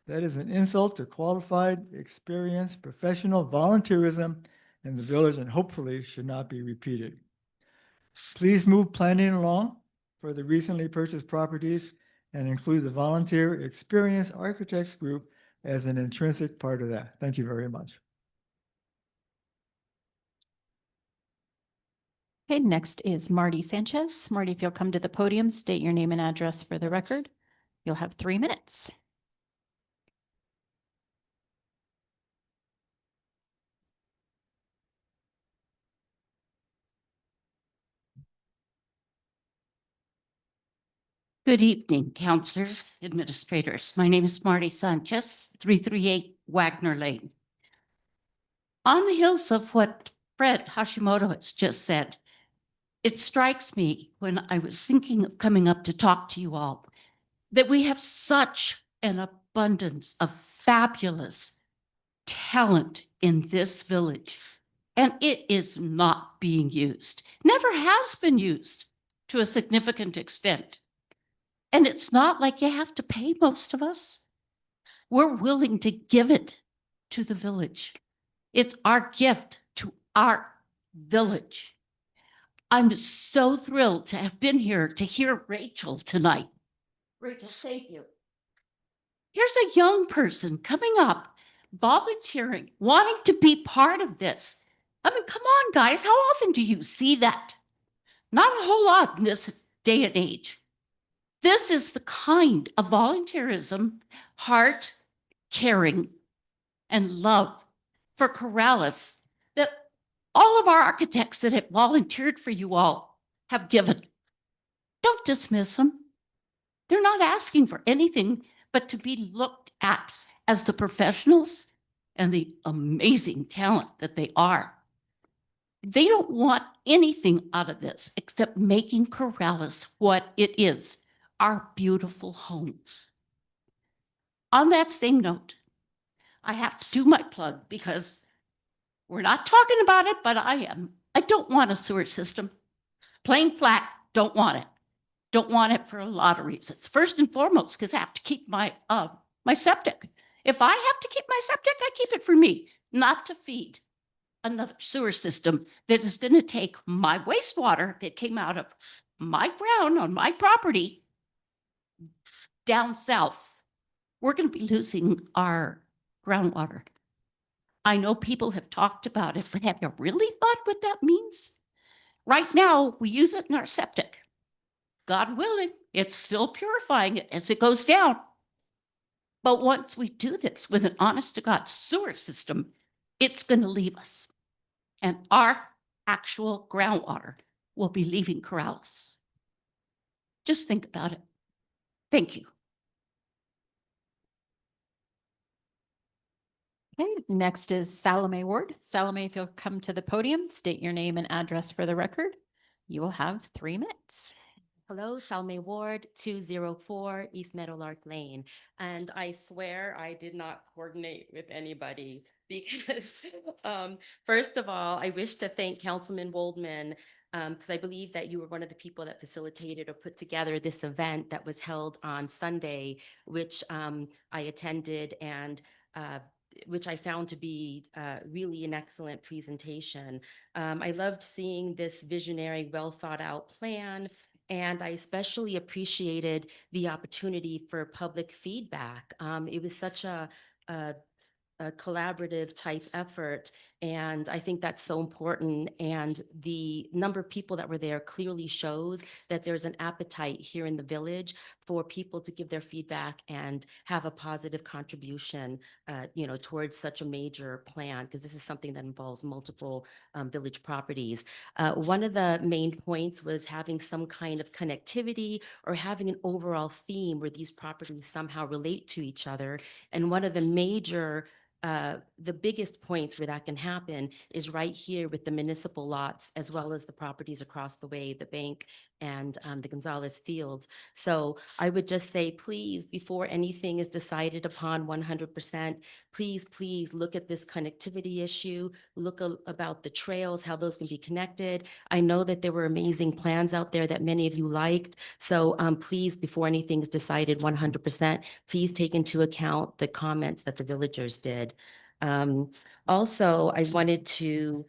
That is an insult to qualified, experienced, professional volunteerism in the village and hopefully should not be repeated. Please move planning along for the recently purchased properties and include the volunteer experienced architects group as an intrinsic part of that. Thank you very much. Okay, next is Marty Sanchez. Marty, if you'll come to the podium, state your name and address for the record. You'll have 3 minutes. Good evening, counselors, administrators. My name is Marty Sanchez, 338 Wagner Lane. On the heels of what Fred Hashimoto has just said, it strikes me when I was thinking of coming up to talk to you all that we have such an abundance of fabulous talent in this village, and it is not being used, never has been used to a significant extent. And it's not like you have to pay most of us. We're willing to give it to the village. It's our gift to our village. I'm so thrilled to have been here to hear Rachel tonight. Rachel, thank you. Here's a young person coming up, volunteering, wanting to be part of this. I mean, come on, guys, how often do you see that? Not a whole lot in this day and age. This is the kind of volunteerism, heart, caring, and love for Corrales that all of our architects that have volunteered for you all have given. Don't dismiss them. They're not asking for anything but to be looked at as the professionals and the amazing talent that they are. They don't want anything out of this except making Corrales what it is, our beautiful home. On that same note, I have to do my plug because we're not talking about it, but I am. I don't want a sewer system. Plain flat, don't want it. Don't want it for a lot of reasons. First and foremost, because I have to keep my septic. If I have to keep my septic, I keep it for me, not to feed another sewer system that is going to take my wastewater that came out of my ground on my property down south. We're going to be losing our groundwater. I know people have talked about it, but have you really thought what that means? Right now, we use it in our septic. God willing, it's still purifying it as it goes down. But once we do this with an honest to God sewer system, it's going to leave us. And our actual groundwater will be leaving Corrales. Just think about it. Thank you. Okay, next is Salome Ward. Salome, if you'll come to the podium, state your name and address for the record. You will have 3 minutes. Hello, Salome Ward, 204 East Meadowlark Lane. And I swear I did not coordinate with anybody because, first of all, I wish to thank Councilman Waldman because I believe that you were one of the people that facilitated or put together this event that was held on Sunday, which I attended and which I found to be really an excellent presentation. I loved seeing this visionary, well thought out plan. And I especially appreciated the opportunity for public feedback. It was such a collaborative type effort. And I think that's so important. And the number of people that were there clearly shows that there's an appetite here in the village for people to give their feedback and have a positive contribution, towards such a major plan, because this is something that involves multiple village properties. One of the main points was having some kind of connectivity or having an overall theme where these properties somehow relate to each other. And one of the major the biggest points where that can happen is right here with the municipal lots, as well as the properties across the way, the bank and the Gonzalez Fields. So I would just say, please, before anything is decided upon 100%, please look at this connectivity issue, look about the trails, how those can be connected. I know that there were amazing plans out there that many of you liked. So please, before anything is decided 100%, please take into account the comments that the villagers did. Also, I wanted to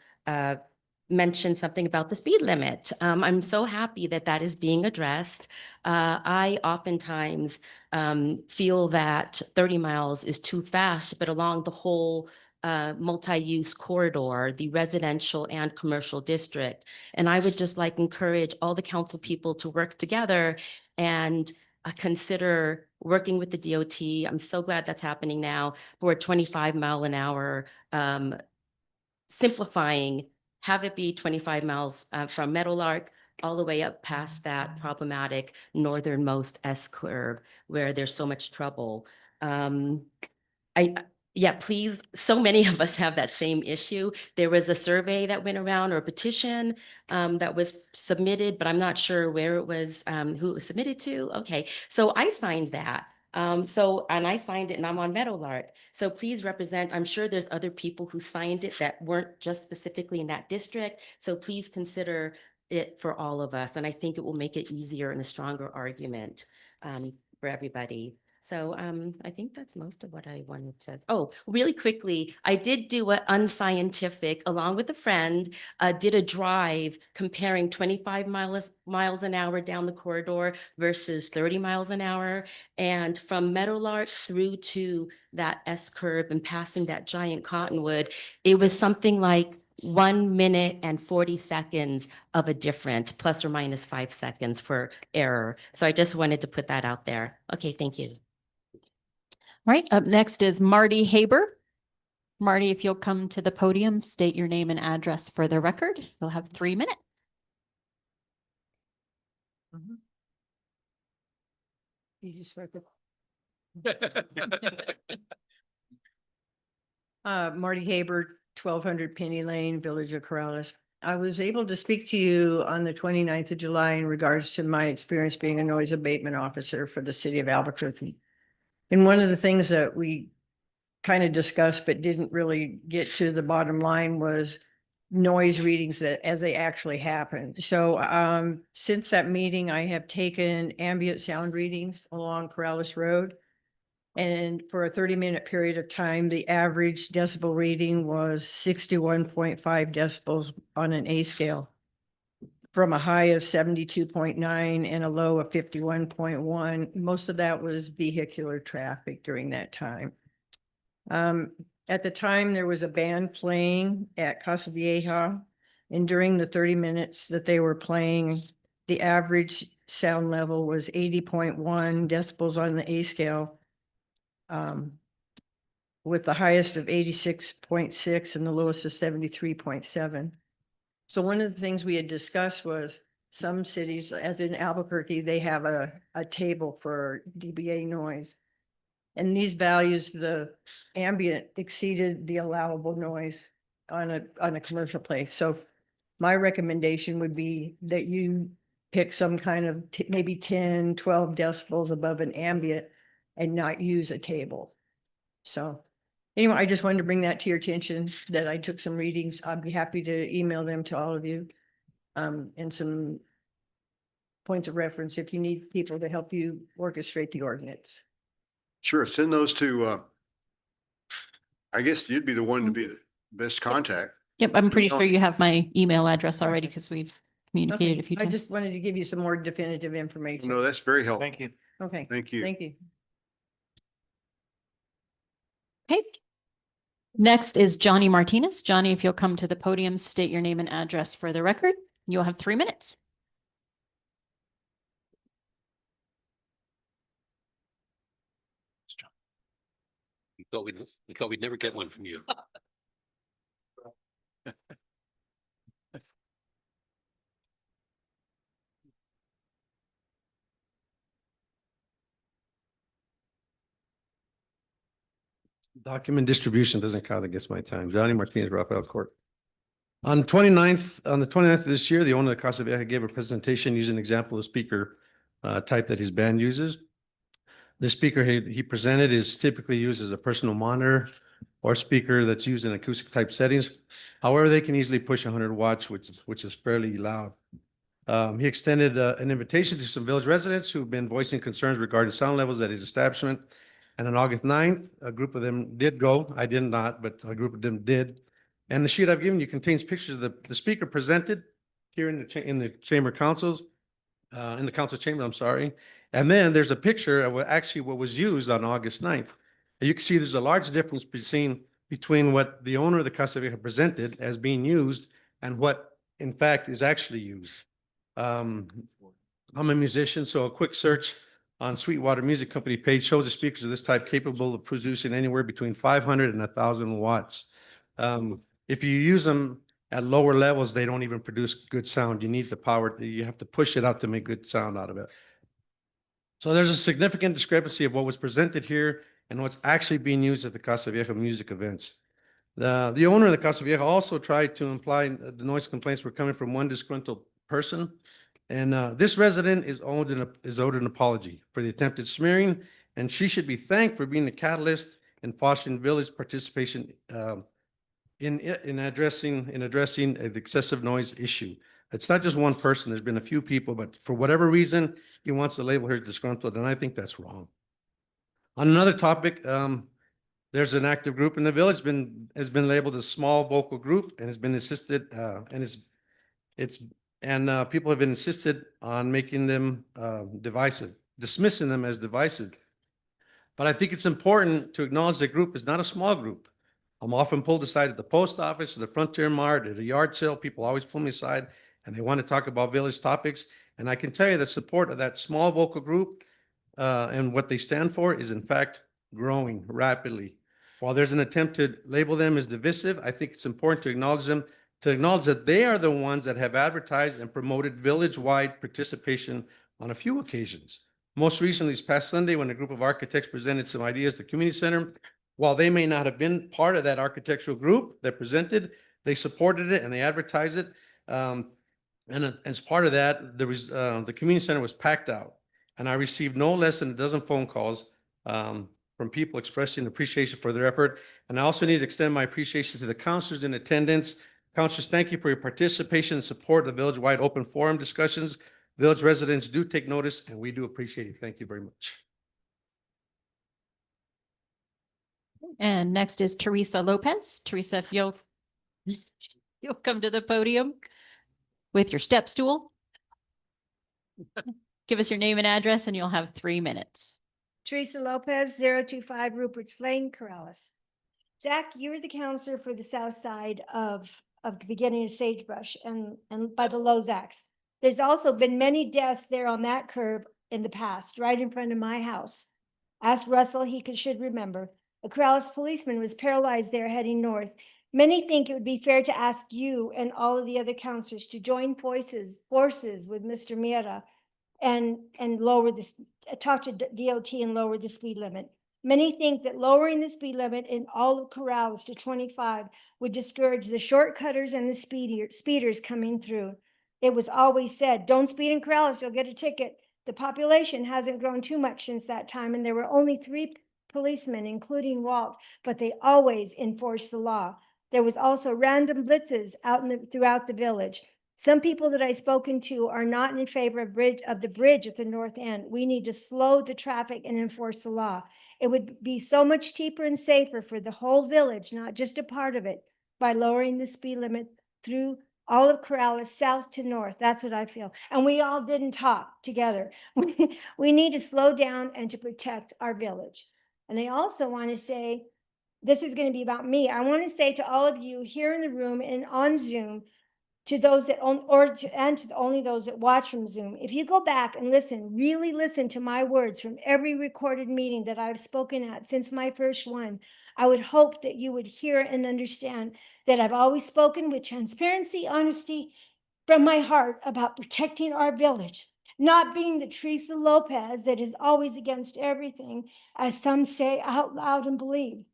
mention something about the speed limit. I'm so happy that that is being addressed. I oftentimes feel that 30 miles is too fast, but along the whole multi-use corridor, the residential and commercial district. And I would just like encourage all the council people to work together and consider working with the DOT. I'm so glad that's happening now for a 25 mile an hour, simplifying, have it be 25 miles from Meadowlark all the way up past that problematic northernmost S curve where there's so much trouble. yeah, please, so many of us have that same issue. There was a survey that went around or a petition that was submitted, but I'm not sure where it was, who it was submitted to. Okay, so I signed that. And I signed it and I'm on Meadowlark. So please represent, I'm sure there's other people who signed it that weren't just specifically in that district. So please consider it for all of us. And I think it will make it easier and a stronger argument for everybody. So I think that's most of what I wanted to. Oh, really quickly, I did do an unscientific, along with a friend, did a drive comparing 25 miles an hour down the corridor versus 30 miles an hour. And from Meadowlark through to that S curve and passing that giant cottonwood, it was something like 1 minute and 40 seconds of a difference, plus or minus 5 seconds for error. So I just wanted to put that out there. Okay, thank you. All right, up next is Marty Haber. Marty, if you'll come to the podium, state your name and address for the record. You'll have 3 minutes. You just Marty Haber, 1200 Penny Lane, Village of Corrales. I was able to speak to you on the 29th of July in regards to my experience being a noise abatement officer for the city of Albuquerque. And one of the things that we kind of discussed but didn't really get to the bottom line was noise readings that as they actually happen. So since that meeting, I have taken ambient sound readings along Corrales Road. And for a 30-minute period of time, the average decibel reading was 61.5 decibels on an A scale, from a high of 72.9 and a low of 51.1. Most of that was vehicular traffic during that time. At the time, there was a band playing at Casa Vieja, and during the 30 minutes that they were playing, the average sound level was 80.1 decibels on the A scale, with the highest of 86.6 and the lowest of 73.7. So one of the things we had discussed was some cities, as in Albuquerque, they have a table for dBA noise. And these values, the ambient exceeded the allowable noise on a commercial place. So my recommendation would be that you pick some kind of maybe 10, 12 decibels above an ambient and not use a table. So anyway, I just wanted to bring that to your attention, that I took some readings. I'd be happy to email them to all of you. And some points of reference if you need people to help you orchestrate the ordinance. Sure, send those to, I guess you'd be the one to be the best contact. Yep, I'm pretty sure you have my email address already because we've communicated Okay, a few I times. just wanted to give you some more definitive information. No, that's very helpful. Thank you. Okay. Thank you. Thank you. Okay. Next is Johnny Martinez. Johnny, if you'll come to the podium, state your name and address for the record. You'll have 3 minutes. We thought we'd never get one from you. Document distribution doesn't count against my time. Johnny Martinez, Rafael Court. On the 29th of this year, the owner of the Casa Vieja gave a presentation using an example of speaker type that his band uses. The speaker he presented is typically used as a personal monitor or speaker that's used in acoustic type settings. However, they can easily push 100 watts, which is fairly loud. He extended an invitation to some village residents who've been voicing concerns regarding sound levels at his establishment. And on August 9th, a group of them did go. I did not, but a group of them did. And the sheet I've given you contains pictures of the speaker presented here in the chamber councils, in the council chamber, I'm sorry. And then there's a picture of what was used on August 9th. And you can see there's a large difference between what the owner of the Casa Vieja presented as being used and what in fact is actually used. I'm a musician, so a quick search on Sweetwater Music Company page shows the speakers of this type capable of producing anywhere between 500 and 1,000 watts. If you use them at lower levels, they don't even produce good sound. You need the power. You have to push it out to make good sound out of it. So there's a significant discrepancy of what was presented here and what's actually being used at the Casa Vieja music events. The owner of the Casa Vieja also tried to imply the noise complaints were coming from one disgruntled person. And this resident is owed an apology for the attempted smearing, and she should be thanked for being the catalyst in fostering village participation in addressing the excessive noise issue. It's not just one person. There's been a few people, but for whatever reason, he wants to label her as disgruntled, and I think that's wrong. On another topic, there's an active group in the village has been labeled a small vocal group and has been assisted, and people have been insisted on making them divisive, dismissing them as divisive. But I think it's important to acknowledge the group is not a small group. I'm often pulled aside at the post office or the Frontier Mart, at a yard sale. People always pull me aside and they want to talk about village topics. And I can tell you that support of that small vocal group and what they stand for is in fact growing rapidly. While there's an attempt to label them as divisive, I think it's important to acknowledge them, to acknowledge that they are the ones that have advertised and promoted village-wide participation on a few occasions. Most recently, this past Sunday, when a group of architects presented some ideas at the community center, while they may not have been part of that architectural group that presented, they supported it and they advertised it. And as part of that, the community center was packed out. And I received no less than a dozen phone calls from people expressing appreciation for their effort. And I also need to extend my appreciation to the counselors in attendance. Counselors, thank you for your participation and support of the village-wide open forum discussions. Village residents do take notice and we do appreciate it. Thank you very much. And next is Teresa Lopez. Teresa, if you'll come to the podium with your step stool. Give us your name and address and you'll have 3 minutes. Teresa Lopez, 025 Rupert's Lane, Corrales. Zach, you're the counselor for the south side of the beginning of Sagebrush and by the Lozacs. There's also been many deaths there on that curb in the past, right in front of my house. Ask Russell, should remember. A Corrales policeman was paralyzed there heading north. Many think it would be fair to ask you and all of the other counselors to join forces with Mr. Mira and lower this, talk to DOT and lower the speed limit. Many think that lowering the speed limit in all of Corrales to 25 would discourage the shortcutters and the speeders coming through. It was always said, don't speed in Corrales, you'll get a ticket. The population hasn't grown too much since that time, and there were only 3 policemen, including Walt, but they always enforced the law. There was also random blitzes out throughout the village. Some people that I've spoken to are not in favor of the bridge at the north end. We need to slow the traffic and enforce the law. It would be so much cheaper and safer for the whole village, not just a part of it, by lowering the speed limit through all of Corrales, south to north. That's what I feel. And we all didn't talk together. We need to slow down and to protect our village. And I also want to say, this is going to be about me. I want to say to all of you here in the room and on Zoom, to those that only those that watch from Zoom, if you go back and listen, really listen to my words from every recorded meeting that I've spoken at since my first one, I would hope that you would hear and understand that I've always spoken with transparency, honesty from my heart about protecting our village, not being the Teresa Lopez that is always against everything, as some say out loud and believe.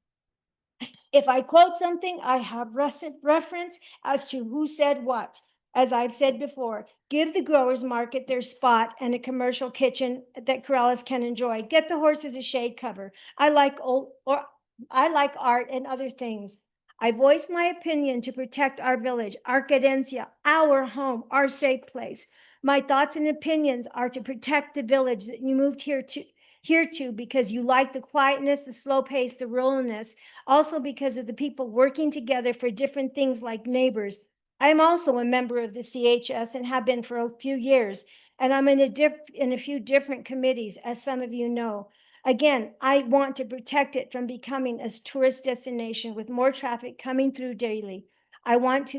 If I quote something, I have reference as to who said what. As I've said before, give the growers market their spot and a commercial kitchen that Corrales can enjoy. Get the horses a shade cover. I like art and other things. I voice my opinion to protect our village, our cadencia, our home, our safe place. My thoughts and opinions are to protect the village that you moved here to because you like the quietness, the slow pace, the ruralness, also because of the people working together for different things like neighbors. I'm also a member of the CHS and have been for a few years, and I'm in a few different committees, as some of you know. Again, I want to protect it from becoming a tourist destination with more traffic coming through daily. I want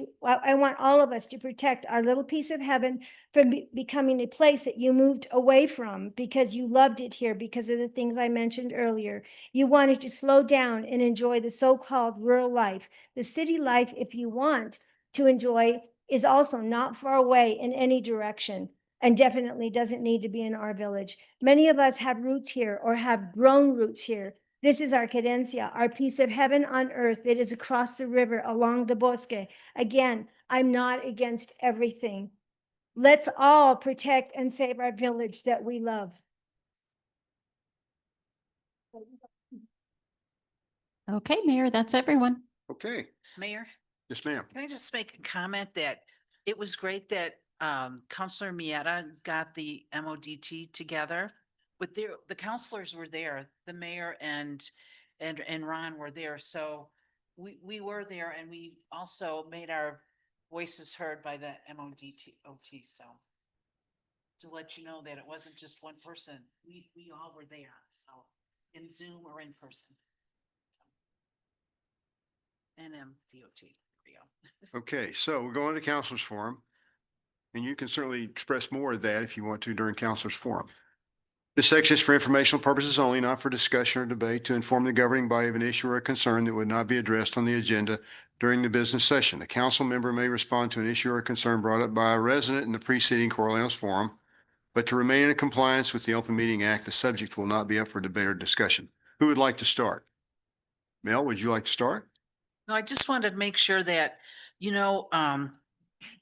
all of us to protect our little piece of heaven from becoming a place that you moved away from because you loved it here because of the things I mentioned earlier. You wanted to slow down and enjoy the so-called rural life. The city life, if you want to enjoy, is also not far away in any direction and definitely doesn't need to be in our village. Many of us have roots here or have grown roots here. This is our cadencia, our piece of heaven on earth that is across the river along the bosque. Again, I'm not against everything. Let's all protect and save our village that we love. Okay, Mayor, that's everyone. Okay, Mayor, yes, ma'am. can I just make a comment that it was great that Counselor Mieta got the MODT together, but the counselors were there, the mayor and Ron were there, so we were there and we also made our voices heard by the MODT, so to let you know that it wasn't just one person, we all were there, so in Zoom or in person. NMDOT. There we go. Okay, so we're going to Counselors Forum. And you can certainly express more of that if you want to during Counselors Forum. This section is for informational purposes only, not for discussion or debate, to inform the governing body of an issue or a concern that would not be addressed on the agenda during the business session. The council member may respond to an issue or a concern brought up by a resident in the preceding Corral's forum, but to remain in compliance with the Open Meeting Act, the subject will not be up for debate or discussion. Who would like to start? Mel, would you like to start? No, I just wanted to make sure that,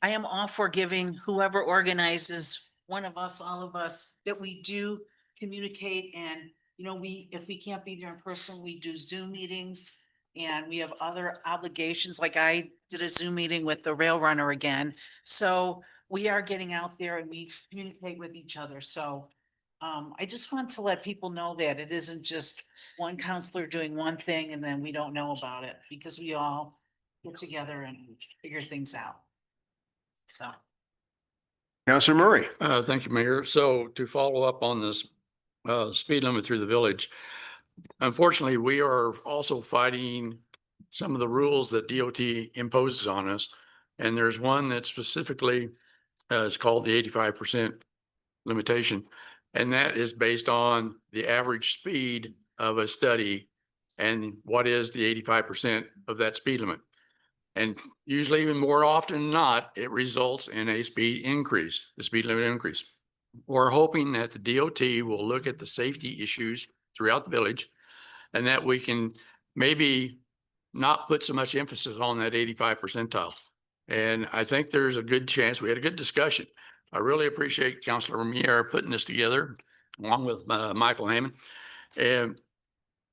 I am all for giving whoever organizes, one of us, all of us, that we do communicate and, if we can't be there in person, we do Zoom meetings and we have other obligations, like I did a Zoom meeting with the rail runner again. So we are getting out there and we communicate with each other. So I just want to let people know that it isn't just one counselor doing one thing and then we don't know about it, because we all get together and figure things out. So. Counselor Murray. Thank you, Mayor. So to follow up on this speed limit through the village, unfortunately, we are also fighting some of the rules that DOT imposes on us. And there's one that specifically is called the 85% limitation. And that is based on the average speed of a study and what is the 85% of that speed limit. And usually, even more often than not, it results in a speed increase, the speed limit increase. We're hoping that the DOT will look at the safety issues throughout the village and that we can maybe not put so much emphasis on that 85 percentile. And I think there's a good chance. We had a good discussion. I really appreciate Councilor Mier putting this together along with Michael Hammond. And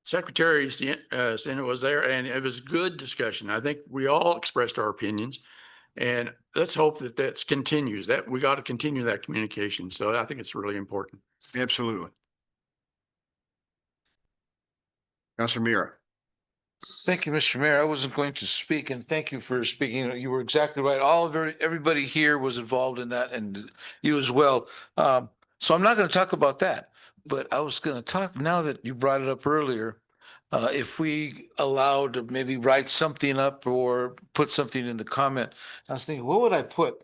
Secretary Senate was there and it was good discussion. I think we all expressed our opinions and let's hope that that continues, that we got to continue that communication. So I think it's really important. Absolutely. Councilor Mira. Thank you, Mr. Mayor. I wasn't going to speak, and thank you for speaking. You were exactly right. Everybody here was involved in that, and you as well. So I'm not going to talk about that, but I was going to talk now that you brought it up earlier. If we allowed to maybe write something up or put something in the comment, I was thinking, what would I put?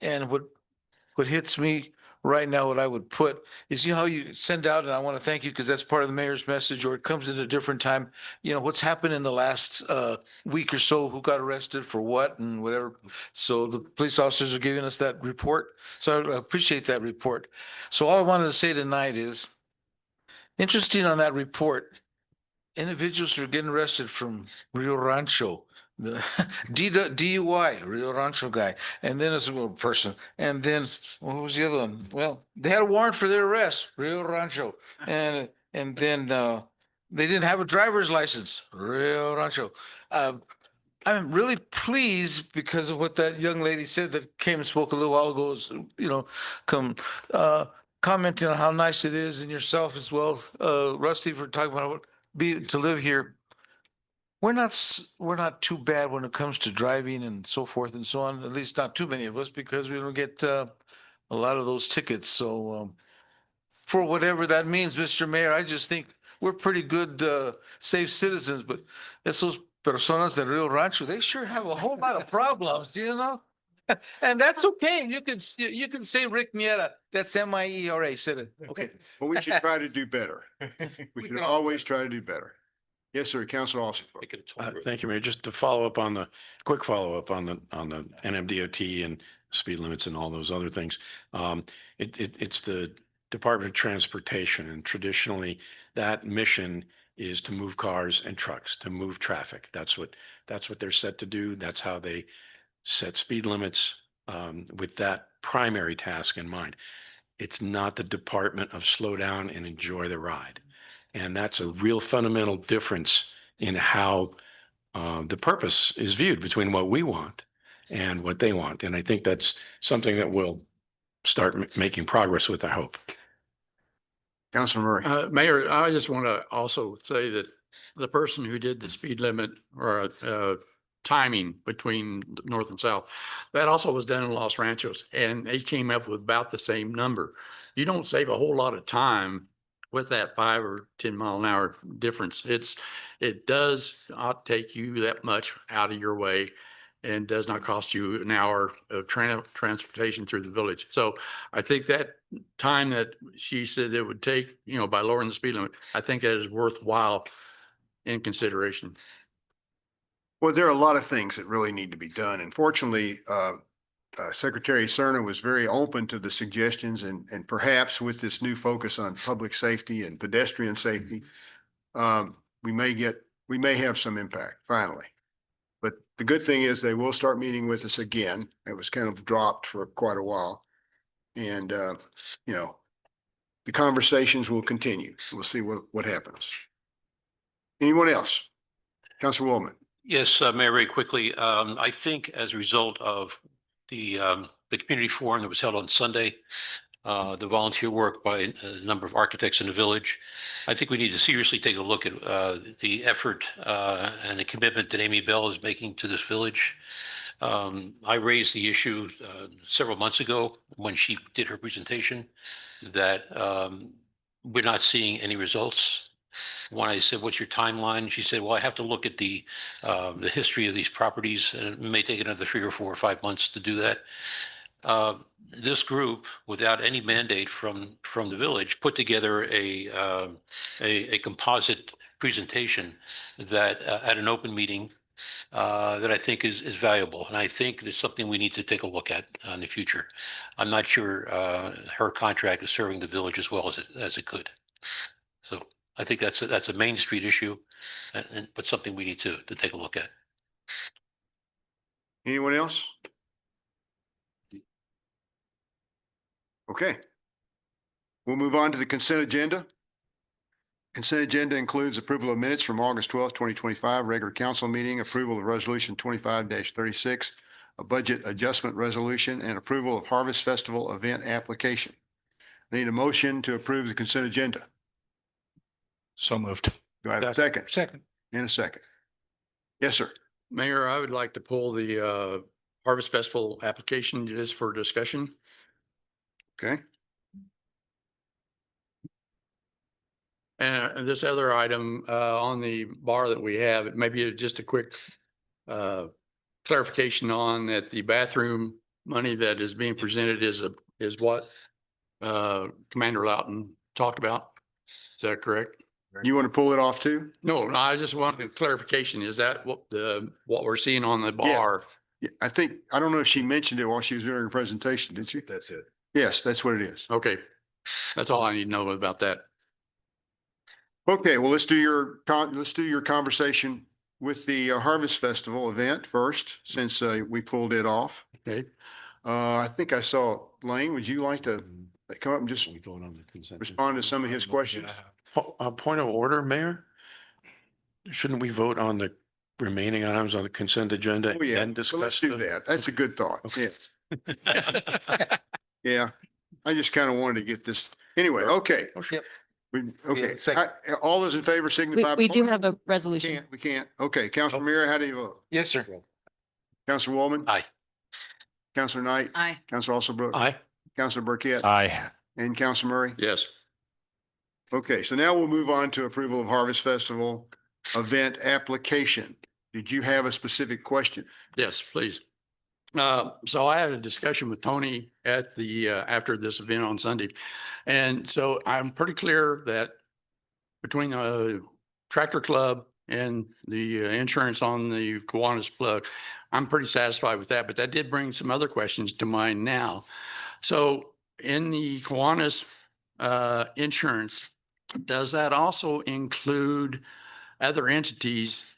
And what hits me right now, what I would put is, how you send out, and I want to thank you because that's part of the mayor's message, or it comes at a different time, what's happened in the last week or so, who got arrested for what and whatever. So the police officers are giving us that report. So I appreciate that report. So all I wanted to say tonight is, interesting on that report, individuals are getting arrested from Rio Rancho, the DUI, Rio Rancho guy, and then it's a person, and then what was the other one? Well, they had a warrant for their arrest, Rio Rancho, and then they didn't have a driver's license, Rio Rancho. I'm really pleased because of what that young lady said that came and spoke a little while ago. Is, commenting on how nice it is, and yourself as well, Rusty, for talking about to live here. We're not too bad when it comes to driving and so forth and so on. At least not too many of us, because we don't get a lot of those tickets. So for whatever that means, Mr. Mayor, I just think we're pretty good, safe citizens. But it's those personas de Rio Rancho, they sure have a whole lot of problems, and that's okay. You can say Rick Miera. That's M-I-E-R-A. Said it. Okay. Well, we should try to do better. We should always try to do better. Yes, sir. Councilor Austin. Thank you, Mayor. Just to follow up on the the NMDOT and speed limits and all those other things. It's the Department of Transportation, and traditionally that mission is to move cars and trucks, to move traffic. That's what they're set to do. That's how they set speed limits, with that primary task in mind. It's not the department of slow down and enjoy the ride. And that's a real fundamental difference in how the purpose is viewed between what we want and what they want. And I think that's something that we'll start making progress with, I hope. Councilor Murray. Mayor, I just want to also say that the person who did the speed limit or timing between north and south, that also was done in Los Ranchos, and they came up with about the same number. You don't save a whole lot of time with that 5 or 10 mile an hour difference. It does not take you that much out of your way and does not cost you an hour of transportation through the village. So I think that time that she said it would take, by lowering the speed limit, I think that is worthwhile in consideration. Well, there are a lot of things that really need to be done. And fortunately, Secretary Cerna was very open to the suggestions, and perhaps with this new focus on public safety and pedestrian safety, we may have some impact finally. But the good thing is they will start meeting with us again. It was kind of dropped for quite a while. And, the conversations will continue. We'll see what happens. Anyone else? Councilor Woolman. Yes, Mayor, very quickly. I think as a result of the community forum that was held on Sunday, the volunteer work by a number of architects in the village, I think we need to seriously take a look at the effort and the commitment that Amy Bell is making to this village. I raised the issue several months ago when she did her presentation that we're not seeing any results. When I said, "What's your timeline?" She said, "Well, I have to look at the history of these properties, and it may take another 3 or 4 or 5 months to do that." This group, without any mandate from the village, put together a composite presentation that at an open meeting that I think is valuable, and I think there's something we need to take a look at in the future. I'm not sure her contract is serving the village as well as it could. So I think that's a Main Street issue, but something we need to take a look at. Anyone else? Okay. We'll move on to the consent agenda. Consent agenda includes approval of minutes from August 12th, 2025, regular council meeting, approval of resolution 25-36, a budget adjustment resolution, and approval of Harvest Festival event application. I need a motion to approve the consent agenda. So moved. Do I have a second? Second. And a second. Yes, sir. Mayor, I would like to pull the Harvest Festival application just for discussion. Okay. And this other item on the bar that we have, maybe just a quick clarification on that the bathroom money that is being presented is what Commander Loughton talked about. Is that correct? You want to pull it off too? No, I just wanted clarification. Is that what we're seeing on the bar? Yeah, I don't know if she mentioned it while she was doing her presentation, did she? That's it. Yes, that's what it is. Okay. That's all I need to know about that. Okay, well, let's do your conversation with the Harvest Festival event first, since we pulled it off. Okay. I think I saw Lane. Would you like to come up and just respond to some of his questions? A point of order, Mayor? Shouldn't we vote on the remaining items on the consent agenda Oh, yeah. and So let's discuss do that. That's a good thought. Yeah. Yeah. I just kind of wanted to get this. Anyway, okay. Okay. All those in favor signify. We by- do have a resolution. We can't. Okay. Councilor Mira, how do you vote? Yes, sir. Councilor Woolman? Aye. Councilor Knight? Aye. Councilor Alsabrook? Aye. Councilor Burkett? Aye. And Councilor Murray? Yes. Okay, so now we'll move on to approval of Harvest Festival event application. Did you have a specific question? Yes, please. So I had a discussion with Tony at the, after this event on Sunday. And so I'm pretty clear that between the tractor club and the insurance on the Kiwanis plug, I'm pretty satisfied with that, but that did bring some other questions to mind now. So in the Kiwanis insurance, does that also include other entities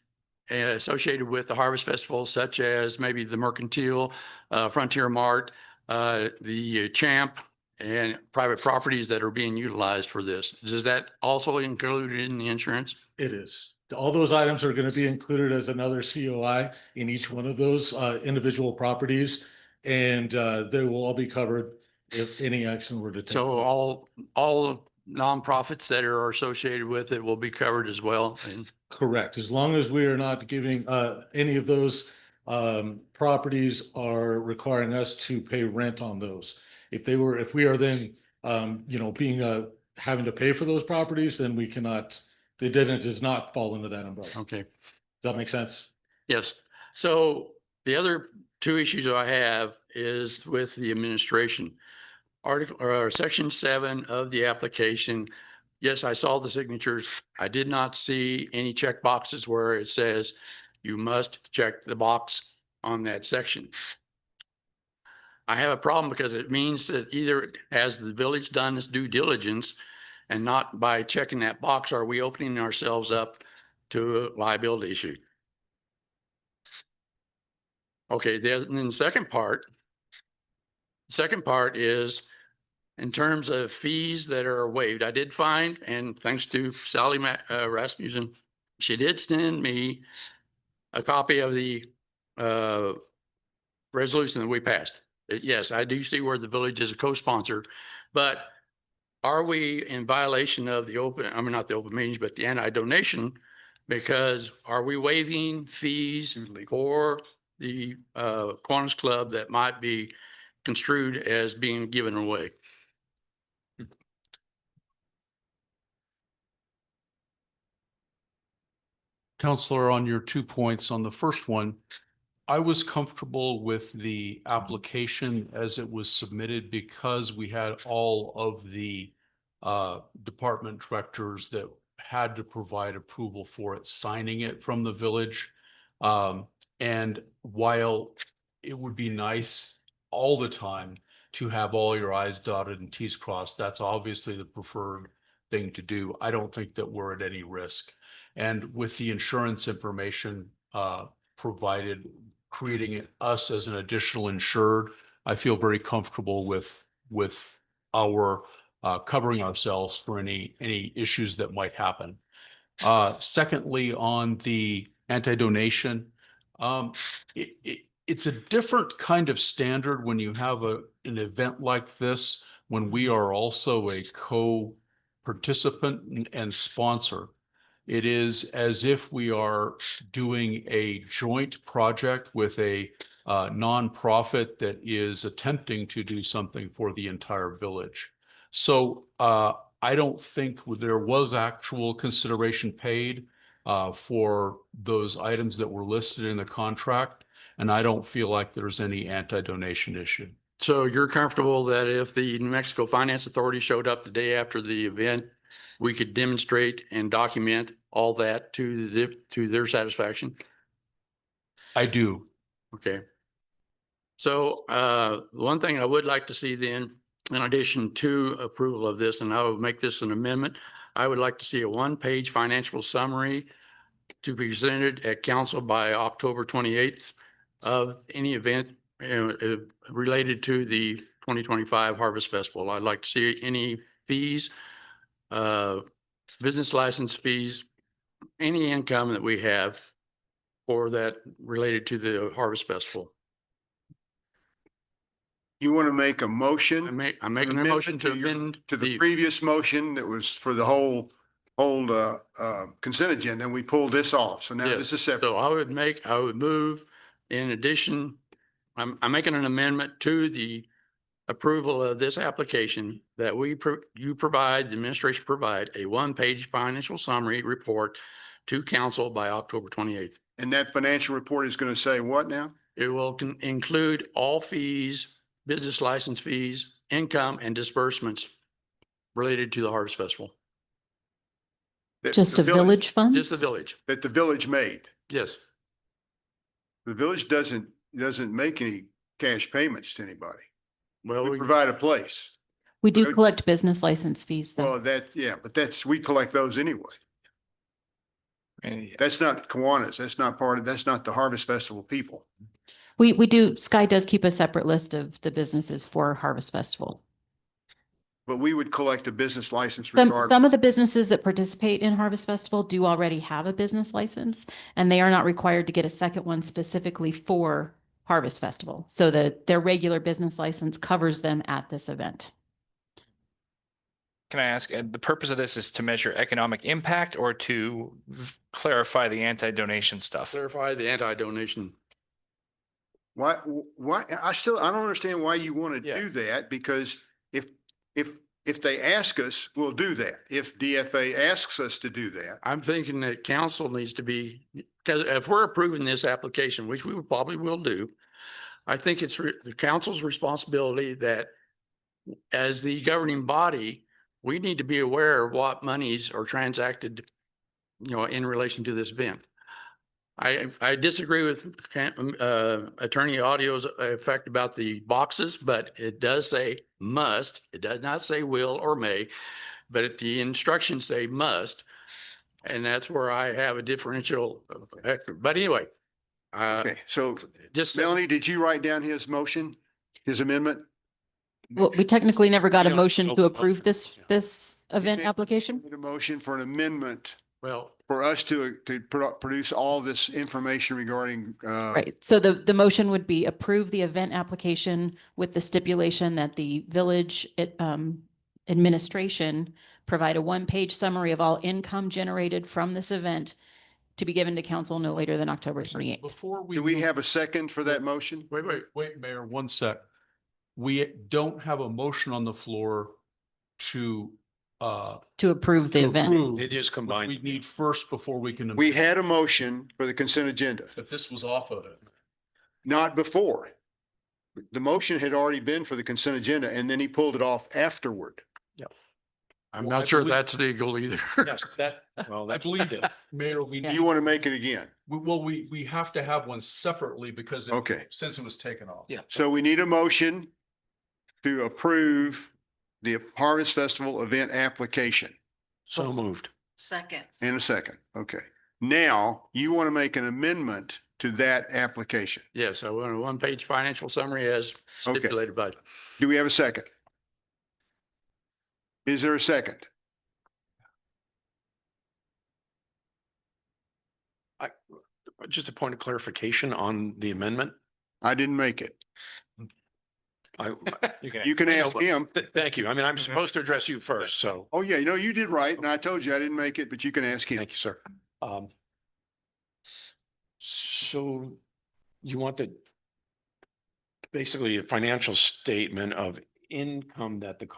associated with the Harvest Festival, such as maybe the Mercantile, Frontier Mart, the Champ, and private properties that are being utilized for this? Does that also include in the insurance? It is. All those items are going to be included as another COI in each one of those individual properties. And they will all be covered if any action were to take. So all nonprofits that are associated with it will be covered as well. And Correct. As long as we are not giving any of those properties are requiring us to pay rent on those. If we are then being having to pay for those properties, then we cannot, the didn't does not fall into that umbrella. okay. Does that make sense? Yes. So the other two issues I have is with the administration. Article or Section 7 of the application. Yes, I saw the signatures. I did not see any check boxes where it says you must check the box on that section. I have a problem because it means that either has the village done its due diligence, and not by checking that box are we opening ourselves up to a liability issue. Okay, then the second part is in terms of fees that are waived. I did find, and thanks to Sally Rasmussen, she did send me a copy of the resolution that we passed. Yes, I do see where the village is a co-sponsor, but are we in violation of the not the open meetings, but the anti-donation? Because are we waiving fees for the Kiwanis Club that might be construed as being given away? Counselor, on your 2 points, on the first one, I was comfortable with the application as it was submitted because we had all of the department directors that had to provide approval for it, signing it from the village. And while it would be nice all the time to have all your I's dotted and T's crossed, that's obviously the preferred thing to do. I don't think that we're at any risk. And with the insurance information provided, creating us as an additional insured, I feel very comfortable with our covering ourselves for any issues that might happen. Secondly, on the anti-donation, it's a different kind of standard when you have an event like this, when we are also a co-participant and sponsor. It is as if we are doing a joint project with a nonprofit that is attempting to do something for the entire village. So I don't think there was actual consideration paid for those items that were listed in the contract, and I don't feel like there's any anti-donation issue. So you're comfortable that if the New Mexico Finance Authority showed up the day after the event, we could demonstrate and document all that to their satisfaction? I do. Okay. So one thing I would like to see then, in addition to approval of this, and I will make this an amendment, I would like to see a one-page financial summary to be presented at council by October 28th of any event related to the 2025 Harvest Festival. I'd like to see any fees, business license fees, any income that we have for that related to the Harvest Festival. You want to make a motion? I'm making a motion to amend to the previous motion that was for the whole consent agenda, and we pulled this off. So now this is separate. So I would move in addition, I'm making an amendment to the approval of this application that you provide, the administration provide a one-page financial summary report to council by October 28th. And that financial report is going to say what now? It will include all fees, business license fees, income, and disbursements related to the Harvest Festival. Just a village fund? Just the village. That the village made. Yes. The village doesn't make any cash payments to anybody. Well, we provide a place. We do collect business license fees though. Well, we collect those anyway. That's not Kiwanis. That's not the Harvest Festival people. We do, Sky does keep a separate list of the businesses for Harvest Festival. But we would collect a business license Some regardless. of the businesses that participate in Harvest Festival do already have a business license, and they are not required to get a second one specifically for Harvest Festival. So that their regular business license covers them at this event. Can I ask, the purpose of this is to measure economic impact or to clarify the anti-donation stuff? Clarify the anti-donation. Why, I don't understand why you want to do that, because if they ask us, we'll do that. If DFA asks us to do that. I'm thinking that council needs to be, because if we're approving this application, which we probably will do, I think it's the council's responsibility that as the governing body, we need to be aware of what monies are transacted, in relation to this event. I disagree with Attorney Audio's effect about the boxes, but it does say must. It does not say will or may, but the instructions say must. And that's where I have a differential. But anyway. Okay, so just Melanie, did you write down his motion, his amendment? Well, we technically never got a motion to approve this event application. A motion for an amendment. Well, for us to produce all this information regarding. Right. So the motion would be approve the event application with the stipulation that the village administration provide a one-page summary of all income generated from this event to be given to council no later than October 28th. Before Do we have a second for that motion? Wait, Mayor, one sec. We don't have a motion on the floor to approve the event. It is combined. We need first before we can. We had a motion for the consent agenda. But this was off of it. Not before. The motion had already been for the consent agenda, and then he pulled it off afterward. Yep. I'm not sure that's legal either. Yes, I believe it. Mayor, You want to make it again? we have to have one separately because Okay. since it was taken off. Yeah. So we need a motion to approve the Harvest Festival event application. So moved. Second. In a second. Okay. Now you want to make an amendment to that application. Yes, I want a one-page financial summary as stipulated by. Do we have a second? Is there a second? Just a point of clarification on the amendment. I didn't make it. You can ask him. Thank you. I mean, I'm supposed to address you first, so. Oh, yeah, you did right. And I told you I didn't make it, but you can ask him. Thank you, sir. So you want basically a financial statement of income that the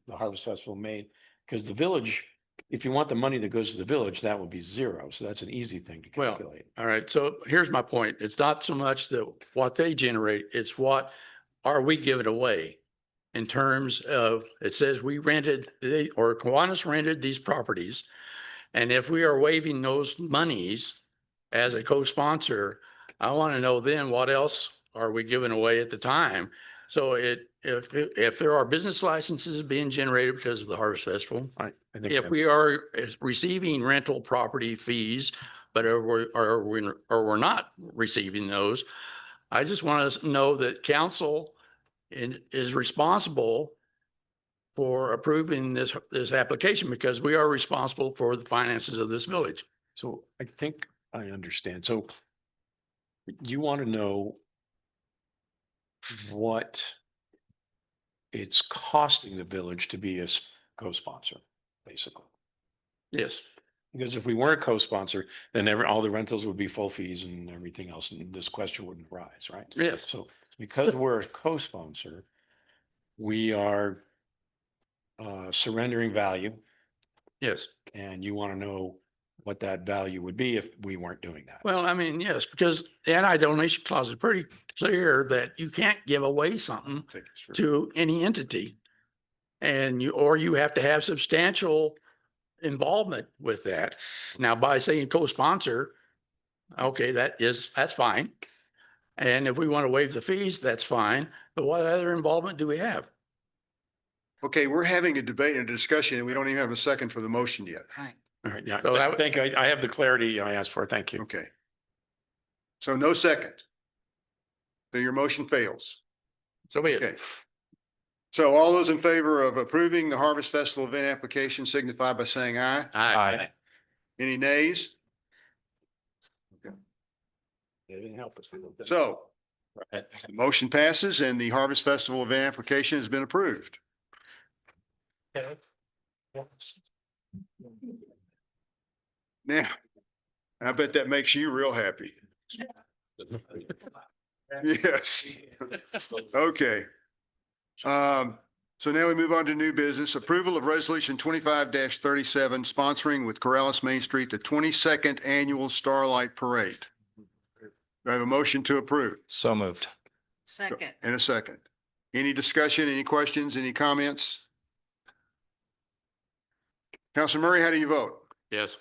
Harvest Festival made, because the village, if you want the money that goes to the village, that would be zero. So that's an easy thing to calculate. All right. So here's my point. It's not so much that what they generate, it's what are we giving away in terms of, it says we rented, or Kiwanis rented these properties. And if we are waiving those monies as a co-sponsor, I want to know then what else are we giving away at the time? So if there are business licenses being generated because of the Harvest Festival, if we are receiving rental property fees, but we're not receiving those, I just want to know that council is responsible for approving this application, because we are responsible for the finances of this village. So I think I understand. So you want to know what it's costing the village to be a co-sponsor, basically. Yes. Because if we weren't a co-sponsor, then all the rentals would be full fees and everything else, and this question wouldn't arise, right? Yes. So because we're a co-sponsor, we are surrendering value. Yes. And you want to know what that value would be if we weren't doing that. Well, I mean, yes, because the anti-donation clause is pretty clear that you can't give away something to any entity. And you have to have substantial involvement with that. Now, by saying co-sponsor, okay, that's fine. And if we want to waive the fees, that's fine. But what other involvement do we have? Okay, we're having a debate and a discussion and we don't even have a second for the motion yet. All right, yeah. So that- Thank you. I have the clarity I asked for. Thank you. Okay. So no second. So your motion fails. So be Okay. it. So all those in favor of approving the Harvest Festival event application signify by saying aye. Aye. Any nays? They didn't help us. So the motion passes and the Harvest Festival event application has been approved. Now, I bet that makes you real happy. Yes. Okay. So now we move on to new business. Approval of resolution 25-37 sponsoring with Corrales Main Street, the 22nd Annual Starlight Parade. Do I have a motion to approve? So moved. Second. In a second. Any discussion, any questions, any comments? Counselor Murray, how do you vote? Yes.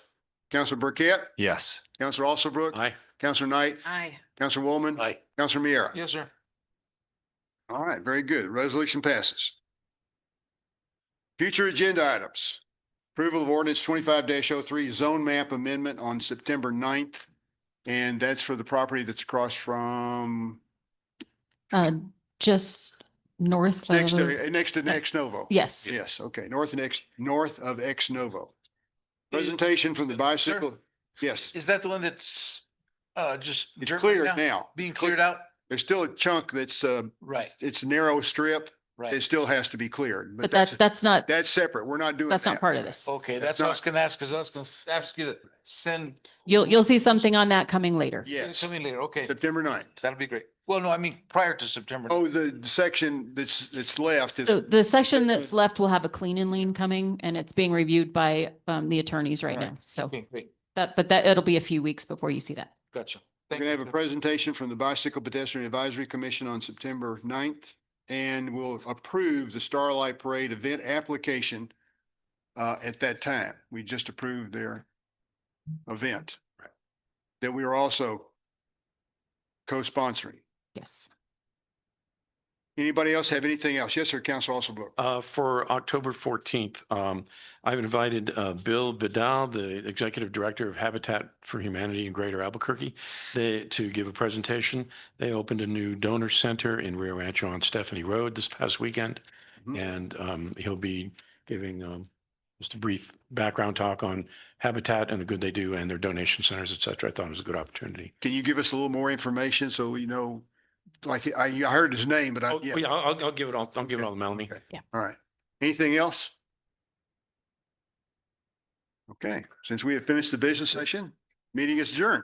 Counselor Burkett? Yes. Counselor Alsobrook? Aye. Counselor Knight? Aye. Counselor Woolman? Aye. Counselor Miera? Yes, sir. All right, very good. Resolution passes. Future agenda items. Approval of ordinance 25-03 zone map amendment on September 9th. And that's for the property that's across from Just north next of, to Ex Novo. yes. Yes, okay, north of Ex Novo. Presentation from the bicycle. Yes, Is that the one that's just it's dirt right cleared now. Being cleared out? There's still a chunk that's Right, it's a narrow strip. It right. still has to be cleared, But that's not, that's separate. We're not doing that's not that. part of this. Okay, That's that's what I not- was gonna ask, because I was gonna ask you to send. You'll see something on that coming later. Yes, Coming later, okay. September 9th. That'll be great. Well, no, I mean, prior to September. Oh, the section that's left is, So the section that's left will have a clean and lean coming and it's being reviewed by the attorneys right now. So Okay, great. but it'll be a few weeks before you see that. Gotcha. we're Thank gonna you, have a sir. presentation from the Bicycle Pedestrian Advisory Commission on September 9th. And we'll approve the Starlight Parade event application at that time. We just approved their event. That we are also co-sponsoring. Yes. Anybody else have anything else? Yes, sir, Councilor Alsobrook. For October 14th, I've invited Bill Vidal, the Executive Director of Habitat for Humanity in Greater Albuquerque, to give a presentation. They opened a new donor center in Rio Rancho on Stephanie Road this past weekend. And he'll be giving just a brief background talk on Habitat and the good they do and their donation centers, et cetera. I thought it was a good opportunity. Can you give us a little more information so we know, like, I heard his name, but Oh, yeah, I'll give it all. I'll give it all to Melanie. Okay. All right. Anything else? Okay, since we have finished the business session, meeting is adjourned.